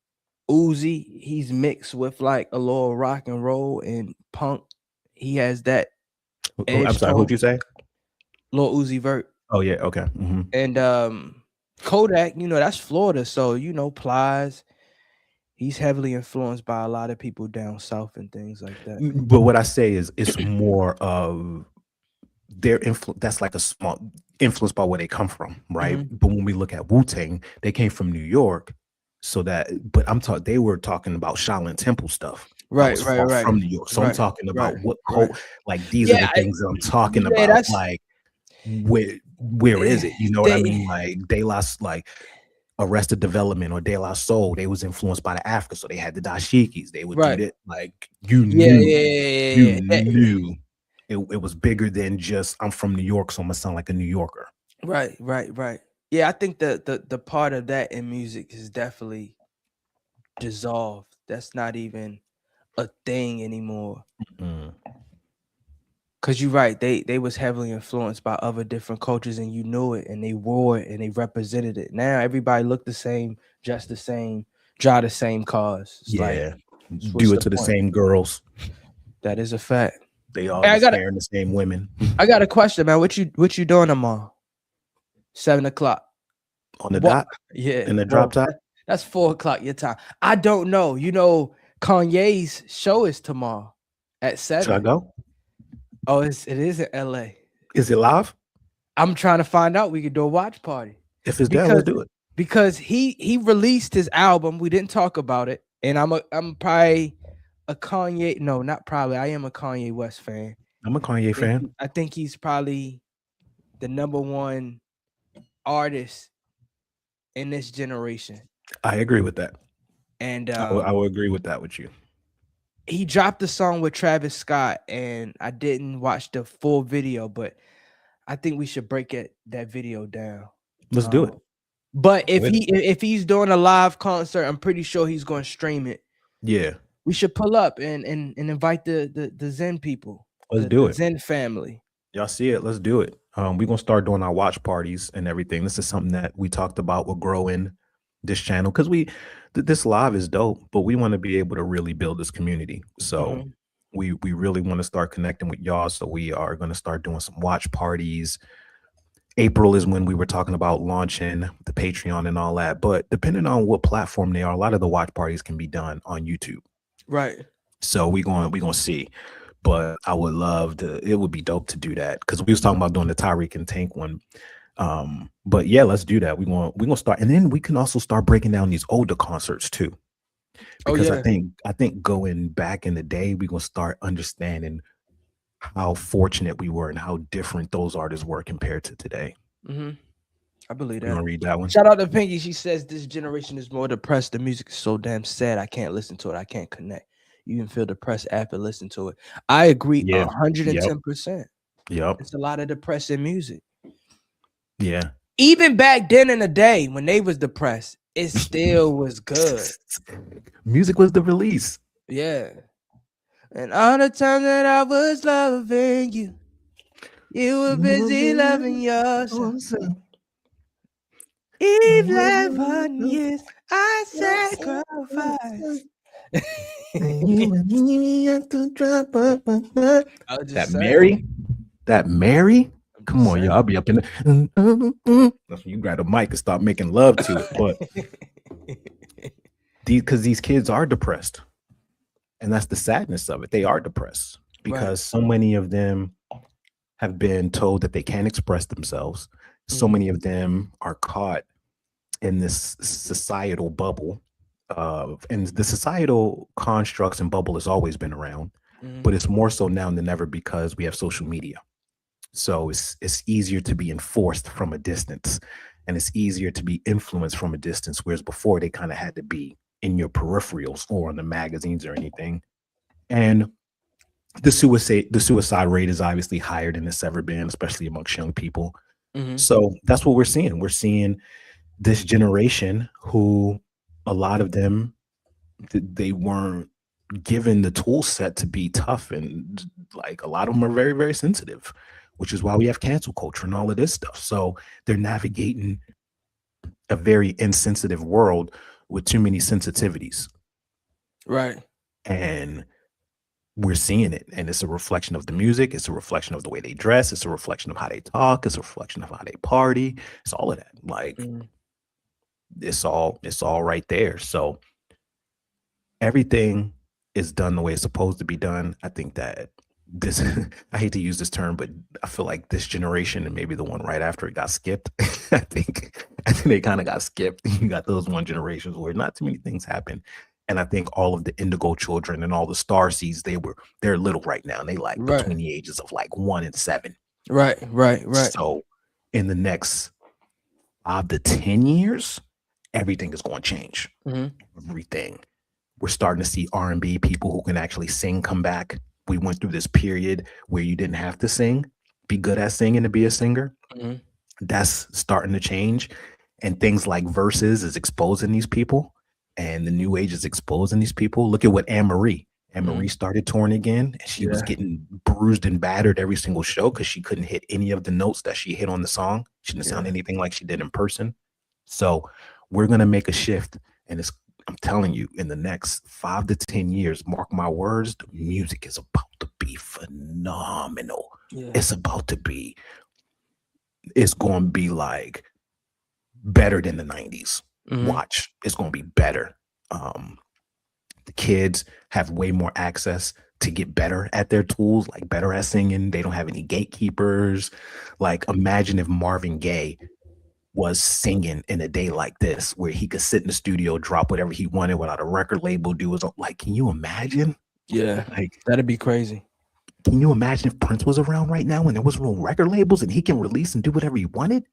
Uzi, he's mixed with like a little rock and roll and punk. He has that. I'm sorry, who'd you say? Lil Uzi Vert. Oh yeah, okay. And Kodak, that's Florida. So, Plies, he's heavily influenced by a lot of people down south and things like that. But what I say is it's more of their influence. That's like a small influence by where they come from, right? Mhm. But when we look at Wu-Tang, they came from New York. So but they were talking about Shaolin Temple stuff. That was far from New York. So I'm talking about what like these are the things that I'm talking about. That's Like where is it? You know what I mean? Like De La, like Arrested Development or De La Soul, they was influenced by the Africa. So they had the dashikis. They would do that. Like you knew it was bigger than just I'm from New York, so I'm gonna sound like a New Yorker. Right. Yeah, I think the part of that in music is definitely dissolved. That's not even a thing anymore. Cause you're right, they was heavily influenced by other different cultures, and you knew it, and they wore it, and they represented it. Now everybody look the same, dress the same, drive the same cars. It's do it to the same girls. That is a fact. They all staring the same women. I got a question, man. What you doing tomorrow? 7:00 on the dot. Yeah, in the drop top. That's 4:00 your time. I don't know. Kanye's show is tomorrow at 7. Should I go? Oh, it is in LA. Is it live? I'm trying to find out. We could do a watch party. If it's there, let's do it. Because he released his album. We didn't talk about it. And I'm probably a Kanye. No, not probably. I am a Kanye West fan. I'm a Kanye fan. I think he's probably the number one artist in this generation. I agree with that. And I will agree with that with you. He dropped a song with Travis Scott, and I didn't watch the full video, but I think we should break that video down. Let's do it. But if he's doing a live concert, I'm pretty sure he's going to stream it. Yeah, we should pull up and invite the Zen people. Let's do it. Zen family. Y'all see it? Let's do it. We're gonna start doing our watch parties and everything. This is something that we talked about will grow in this channel because this live is dope, but we want to be able to really build this community. So we really want to start connecting with y'all. So we are going to start doing some watch parties. April is when we were talking about launching the Patreon and all that. But depending on what platform they are, a lot of the watch parties can be done on YouTube. Right. So we're gonna see. But I would love to. It would be dope to do that because we was talking about doing the Tyreek and Tank one. But yeah, let's do that. We're gonna start, and then we can also start breaking down these older concerts too. Because I think going back in the day, we're gonna start understanding how fortunate we were and how different those artists were compared to today. I believe that. You want to read that one? Shout out to Pinky. She says this generation is more depressed. The music is so damn sad. I can't listen to it. I can't connect. You can feel depressed after listening to it. I agree 110%. Yep. It's a lot of depressing music. Yeah. Even back then in the day when they was depressed, it still was good. Music was the release. Yeah. And all the time that I was loving you, you were busy loving yourself. Even 11 years, I sacrificed. That Mary. Come on, y'all. I'll be up in the. That's when you grab the mic and start making love to it. But because these kids are depressed, and that's the sadness of it. They are depressed because so many of them have been told that they can't express themselves. So many of them are caught in this societal bubble. And the societal constructs and bubble has always been around, but it's more so now than ever because we have social media. So it's easier to be enforced from a distance, and it's easier to be influenced from a distance, whereas before they kind of had to be in your peripherals or on the magazines or anything. And the suicide rate is obviously higher than it's ever been, especially amongst young people. So that's what we're seeing. We're seeing this generation who a lot of them, they weren't given the tool set to be tough, and like a lot of them are very, very sensitive, which is why we have cancel culture and all of this stuff. So they're navigating a very insensitive world with too many sensitivities. Right. And we're seeing it, and it's a reflection of the music. It's a reflection of the way they dress. It's a reflection of how they talk. It's a reflection of how they party. It's all of that. Like it's all right there. So everything is done the way it's supposed to be done. I think that this I hate to use this term, but I feel like this generation and maybe the one right after it got skipped. I think they kind of got skipped. You got those one generations where not too many things happen. And I think all of the indigo children and all the star seeds, they're little right now. And they like Right. between the ages of like 1 and 7. Right. So in the next 5 to 10 years, everything is going to change. Everything. We're starting to see R&B people who can actually sing come back. We went through this period where you didn't have to sing, be good at singing to be a singer. That's starting to change. And things like Verses is exposing these people, and the new age is exposing these people. Look at what Anne-Marie started touring again, and she was getting bruised and battered every single show because she couldn't hit any of the notes that she hit on the song. She didn't sound anything like she did in person. So we're going to make a shift, and I'm telling you, in the next 5 to 10 years, mark my words, the music is about to be phenomenal. It's going to be like better than the 90s. Watch, it's going to be better. The kids have way more access to get better at their tools, like better at singing. They don't have any gatekeepers. Like, imagine if Marvin Gaye was singing in a day like this, where he could sit in the studio, drop whatever he wanted without a record label. Like, can you imagine? Yeah, like that'd be crazy. Can you imagine if Prince was around right now and there was no record labels and he can release and do whatever he wanted?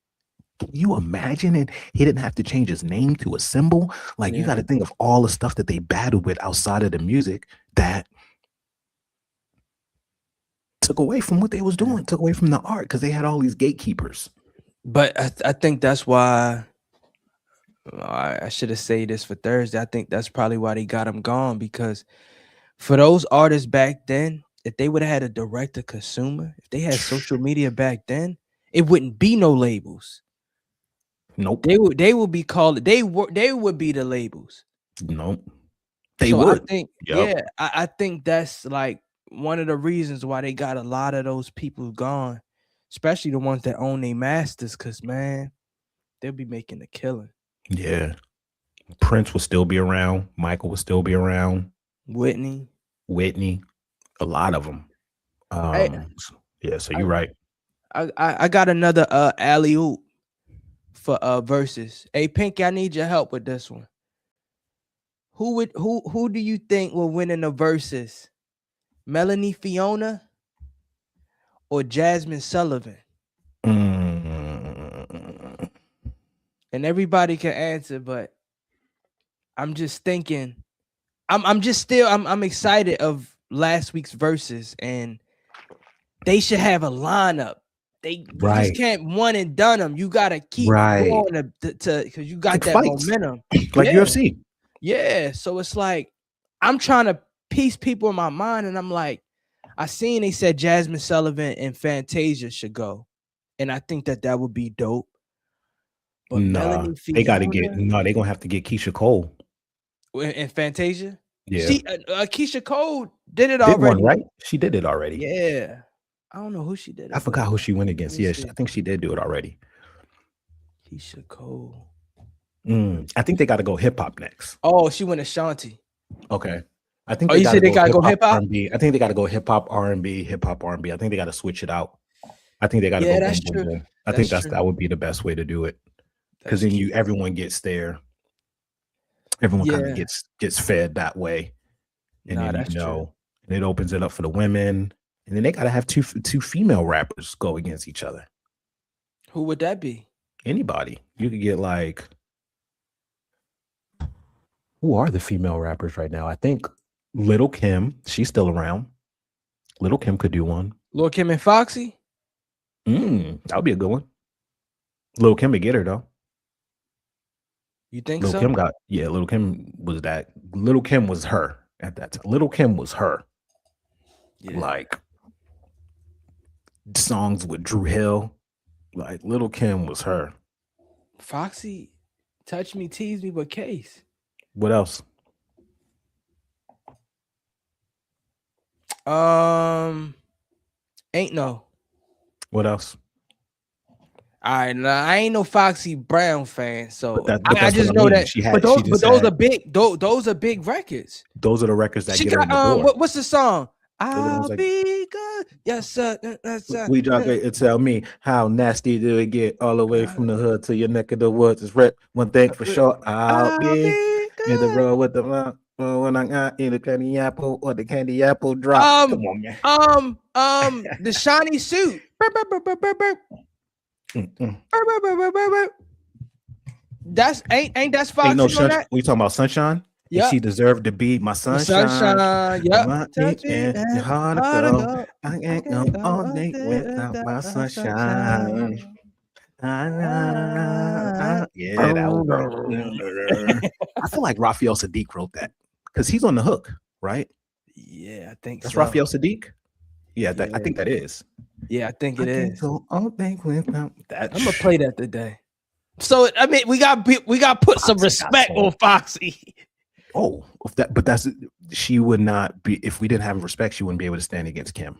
Can you imagine? And he didn't have to change his name to a symbol. Like, you got to think of all the stuff that they battled with outside of the music that took away from what they was doing, took away from the art, because they had all these gatekeepers. But I think that's why I should have said this for Thursday. I think that's probably why they got him gone, because for those artists back then, if they would have had a direct to consumer, if they had social media back then, it wouldn't be no labels. Nope. They would be called. They would be the labels. Nope. They would. I think. Yep. I think that's like one of the reasons why they got a lot of those people gone, especially the ones that own their masters, because man, they'll be making a killing. Yeah. Prince will still be around. Michael will still be around. Whitney, a lot of them. So you're right. I got another alley-oop for Versus. Hey, Pinky, I need your help with this one. Who do you think will win in the Versus? Melanie Fiona or Jasmine Sullivan? And everybody can answer, but I'm just thinking, I'm excited of last week's Versus, and they should have a lineup. You just can't one and done them. You gotta keep going to because you got like that fights. Momentum, like UFC. Yeah, so it's like I'm trying to piece people in my mind, and I'm like, I seen they said Jasmine Sullivan and Fantasia should go, and I think that would be dope. But Melanie Fiona, they're gonna have to get Keisha Cole and Fantasia. Yeah, Keisha Cole did it already, right? She did it already. Yeah, I don't know who she did it. I forgot who she went against. Yeah, I think she did do it already. Keisha Cole. I think they got to go hip hop next. Oh, she went Ashanti. Okay. I think you said they got to go hip hop. I think they got to go hip hop R&B, hip hop R&B. I think they got to switch it out. I think they got to go. That's boom, true. Boom, boom. I think that would be the best way to do it, because then everyone gets there. Everyone kind of gets fed that way, and then and it opens it up for the women, and then they got to have two female rappers go against each other. Who would that be? Anybody. You could get like, who are the female rappers right now? I think Little Kim, she's still around. Little Kim could do one. Lil Kim and Foxy? That would be a good one. Little Kim would get her though. You think Little Kim Little Kim was that. Little Kim was her at that time. Little Kim was her. Yeah. Like songs with Drew Hill. Like Little Kim was her. Foxy, touch me, tease me, but Case. What else? Ain't no. What else? All right, nah, I ain't no Foxy Brown fan, so But I that's just what I know mean. that. She had. But She just those had. are big. Those are big records. Those are the records that She get her in got the door. what's the song? Those are the ones I'll like be good. Yes, sir. Yes, sir. we talk. Tell me how nasty do it get all the way from the hood to your neck of the woods. It's red. One thing for sure. I'll be in the road with the when I got either candy apple or the candy apple drop. Come on, man. The shiny suit. That's ain't that's Foxy No on sunshine. that? We talking about sunshine? Yeah. She deserved to be my sunshine. Sunshine. Yep. Touch me and hard to go. I can't go all day without my sunshine. Yeah, that was her. I feel like Raphael Sadiq wrote that because he's on the hook, right? Yeah, I think that's so. Raphael Sadiq. Yeah, I think that is. Yeah, I think it is. So all day without that. I'm gonna play that today. So I mean, we got put some respect on Foxy. Oh, she would not be if we didn't have respect. She wouldn't be able to stand against Kim.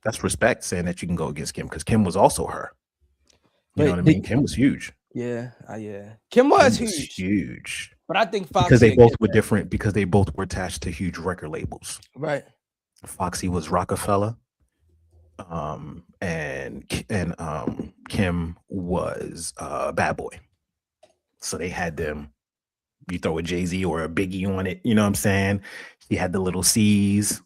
That's respect saying that you can go against Kim because Kim was also her. You know what I mean? Kim was huge. Yeah, yeah. Kim was huge. But I think Foxy because they both were different because they both were attached to huge record labels. Right. Foxy was Rockefeller, and Kim was Bad Boy. So they had them. You throw a Jay-Z or a Biggie on it, you know what I'm saying? He had the little C's,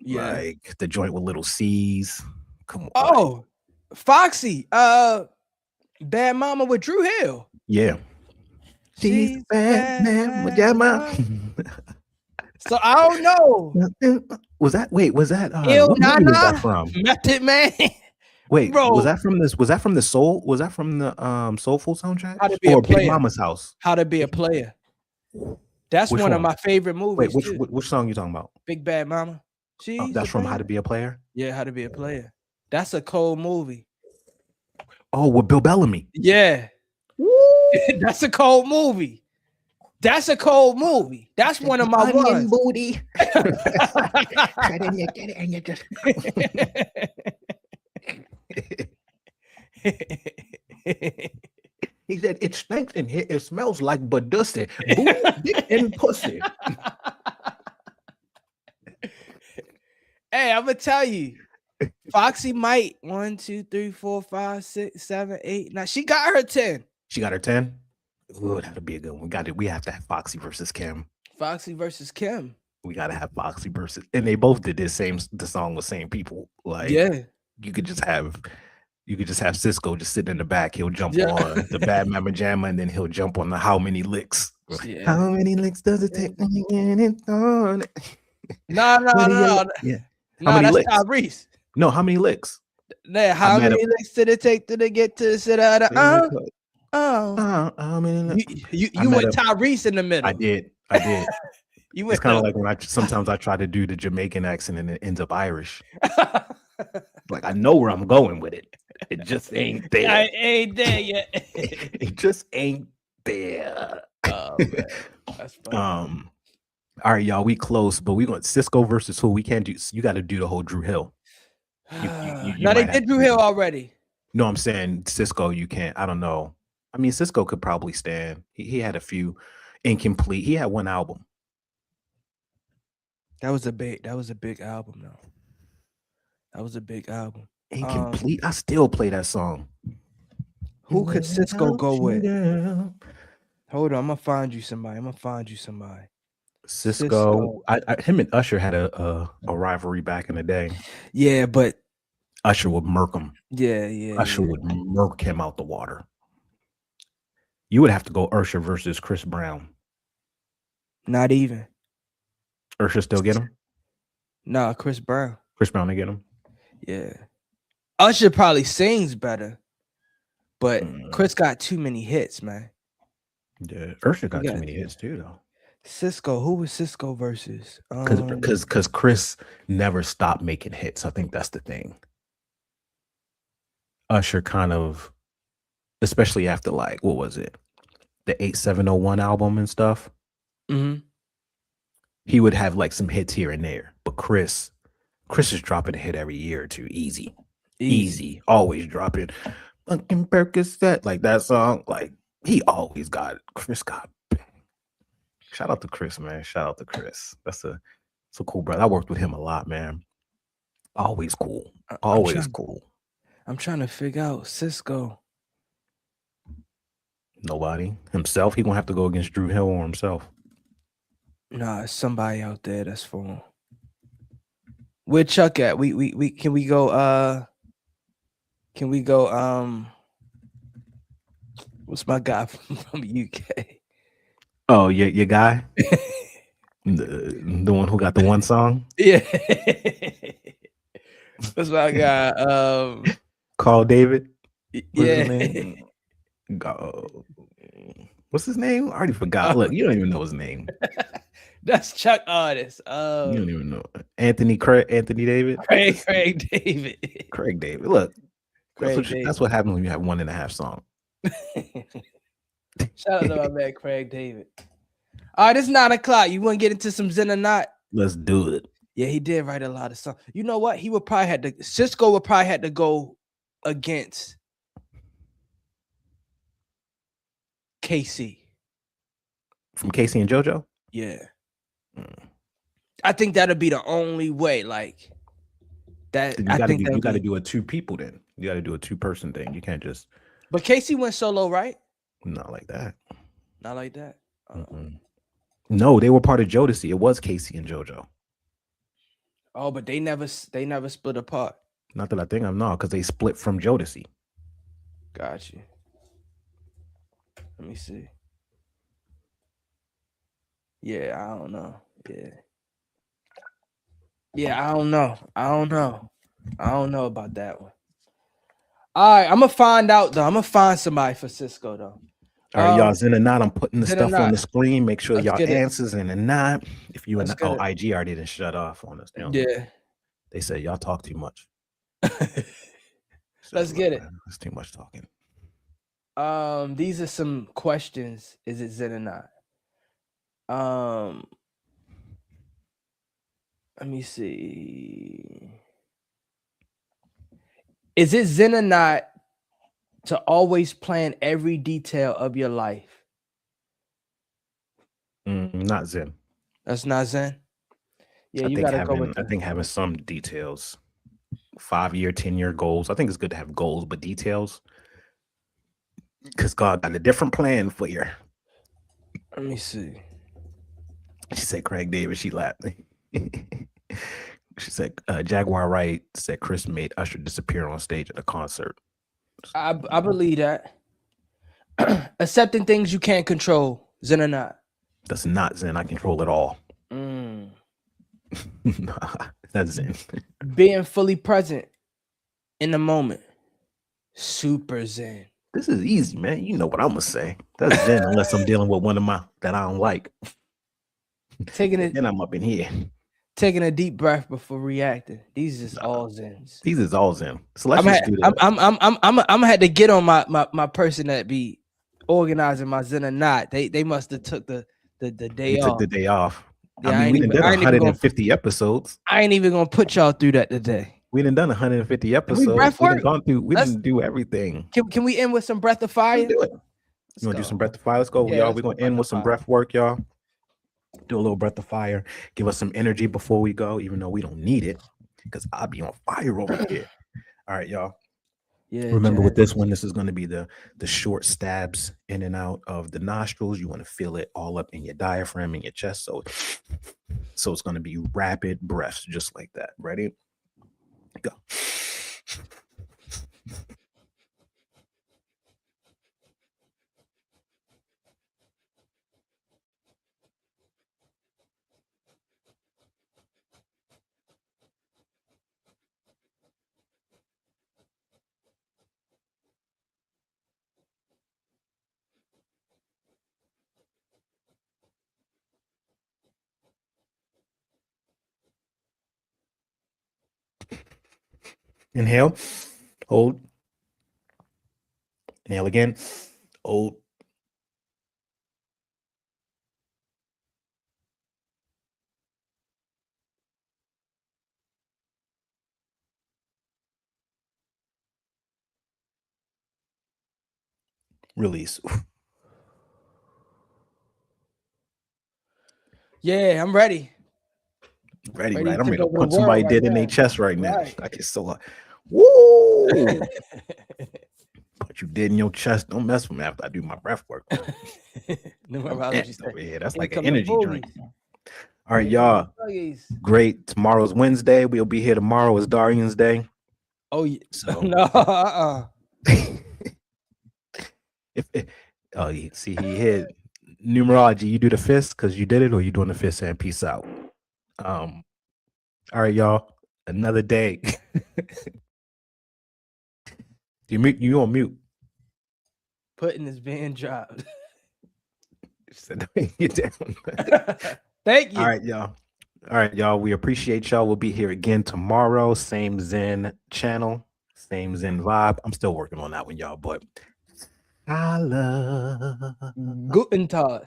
like the joint with little C's. Come on. Oh, Foxy, Bad Mama with Drew Hill. Yeah. She's bad mama. So I don't know. Was that what movie was that from? Method Man. Wait, bro. Was that from the Soul? Was that from the Soulful soundtrack? How to Be a Player. Big Mama's House? How to Be a Player. That's one of my favorite movies. Wait, which song you talking about? Big Bad Mama. That's from How to Be a Player? Yeah, How to Be a Player. That's a cold movie. Oh, with Bill Bellamy. Yeah. That's a cold movie. That's a cold movie. That's one of my ones. Booty. He said, it stinks in here. It smells like badussy. Booty, dick, and pussy. Hey, I'm gonna tell you, Foxy might 1, 2, 3, 4, 5, 6, 7, 8, 9. She got her 10. She got her 10. Ooh, that'll be a good one. We have to have Foxy versus Kim. Foxy versus Kim. We gotta have Foxy versus, and they both did the song with same people. Like, yeah, you could just have Cisco just sitting in the back. He'll jump on the Bad Mama Jamma, and then he'll jump on the How Many Licks. Yeah. How many licks does it take? No. Yeah. No, that's licks? Tyrese. No, how many licks? Yeah, how many licks did it take to get to the city? How many licks? You went Tyrese in the middle. I did. It's kind of like when sometimes I try to do the Jamaican accent and it ends up Irish. Like I know where I'm going with it. It just ain't there. I ain't there yet. It just ain't there. Oh, man. That's funny. All right, y'all. We close, but we going Cisco versus who? We can't do. You got to do the whole Drew Hill. No, they did Drew Hill already. No, I'm saying Cisco. You can't. I don't know. I mean, Cisco could probably stand. He had a few incomplete. He had one album. That was a big album, though. That was a big album. Incomplete. I still play that song. Who could Cisco go with? Hold on, I'm gonna find you somebody. Cisco. Him and Usher had a rivalry back in the day. Yeah, but Usher would murk him. Yeah. Usher would murk him out the water. You would have to go Usher versus Chris Brown. Not even. Usher still get him? Nah, Chris Brown. Chris Brown to get him? Yeah. Usher probably sings better, but Chris got too many hits, man. Yeah, Usher got too many hits too, though. Cisco, who was Cisco versus? Because Chris never stopped making hits. I think that's the thing. Usher kind of, especially after like, what was it? The 8701 album and stuff. Mm-hmm. He would have like some hits here and there. But Chris is dropping a hit every year or two. Easy. Always dropping. fucking Percocet. Like that song. Like he always got it. Chris got. Shout out to Chris, man. Shout out to Chris. That's a cool brother. I worked with him a lot, man. Always cool. Always cool. I'm trying to figure out Cisco. Nobody himself. He gonna have to go against Drew Hill or himself. Nah, it's somebody out there that's for him. Where Chuck at? We can we go? What's my guy from UK? Oh, your guy, the one who got the one song. Yeah. What's my guy? Carl David. Yeah. What's his name? I already forgot. Look, you don't even know his name. That's Chuck artist. You don't even know Anthony David. Craig David. Craig David. Look, that's what happens when you have 1.5 songs. Shout out to my man Craig David. All right, it's 9 o'clock. You want to get into some Zen or not? Let's do it. Yeah, he did write a lot of songs. You know what? Cisco would probably have to go against KC. From KC and JoJo? Yeah. I think that'll be the only way. Like that. You got to do a 2 people then. You got to do a 2-person thing. You can't just. But KC went solo, right? Not like that. Not like that. No, they were part of Jodeci. It was KC and JoJo. Oh, but they never split apart. Not that I think I'm not, because they split from Jodeci. Got you. Let me see. Yeah, I don't know. Yeah, I don't know. I don't know about that one. All right, I'm gonna find out though. I'm gonna find somebody for Cisco though. All right, y'all. Zen or not? I'm putting the Zen or stuff on not? the screen. Make sure Let's y'all get it. answers in or not. If you Let's and get it. IG already didn't shut off on us. Yeah. They said y'all talk too much. Let's get it. That's too much talking. These are some questions. Is it Zen or not? Let me see. Is it Zen or not to always plan every detail of your life? Not Zen. That's not Zen. Yeah, you gotta go with that. I think having some details, 5-year, 10-year goals. I think it's good to have goals, but details, because God got a different plan for you. Let me see. She said Craig David. She laughed. She said Jaguar Wright said Chris made Usher disappear on stage at a concert. I believe that. Accepting things you can't control, Zen or not? That's not Zen. I control it all. That's Zen. Being fully present in the moment, super Zen. This is easy, man. You know what I'm gonna say. That's Zen, unless I'm dealing with one of my that I don't like. Then I'm up in here. Taking a deep breath before reacting. These is all Zens. These is all Zen. So let's just do that. I'm gonna have to get on my person that be organizing my Zen or not. They must have took the day off. Took the day off. Yeah, I mean, we done 150 episodes. I ain't even gonna put y'all through that today. We done 150 episodes. We didn't do everything. Can we end with some breath of fire? Do it. You want to do some breath of fire? Let's go, y'all. We're gonna end with some breath work, y'all. Do a little breath of fire. Give us some energy before we go, even though we don't need it, because I'll be on fire over here. All right, y'all. Yeah. Remember, with this one, this is going to be the short stabs in and out of the nostrils. You want to feel it all up in your diaphragm, in your chest. So it's going to be rapid breaths, just like that. Ready? Go. Inhale, hold. Inhale again, hold. Release. Yeah, I'm ready. Ready, Ready right? I'm to ready take to over the punch somebody world dead right in their now. chest right now. Right. I get so woo. Put you dead in your chest. Don't mess with me after I do my breath work. Numerology Over here. That's Here like an come the energy drink. bullies. All right, Here come the y'all. bullies. Great. Tomorrow's Wednesday. We'll be here tomorrow. It's Darian's day. Oh yeah. So No. Oh, yeah. See, he hit numerology. You do the fist because you did it, or you doing the fist and peace out. All right, y'all. Another day. You on mute. Putting his band dropped. Get down. Thank you. All right, y'all. All right, y'all. We appreciate y'all. We'll be here again tomorrow. Same Zen channel, same Zen vibe. I'm still working on that one, y'all. But I love Guten Tag.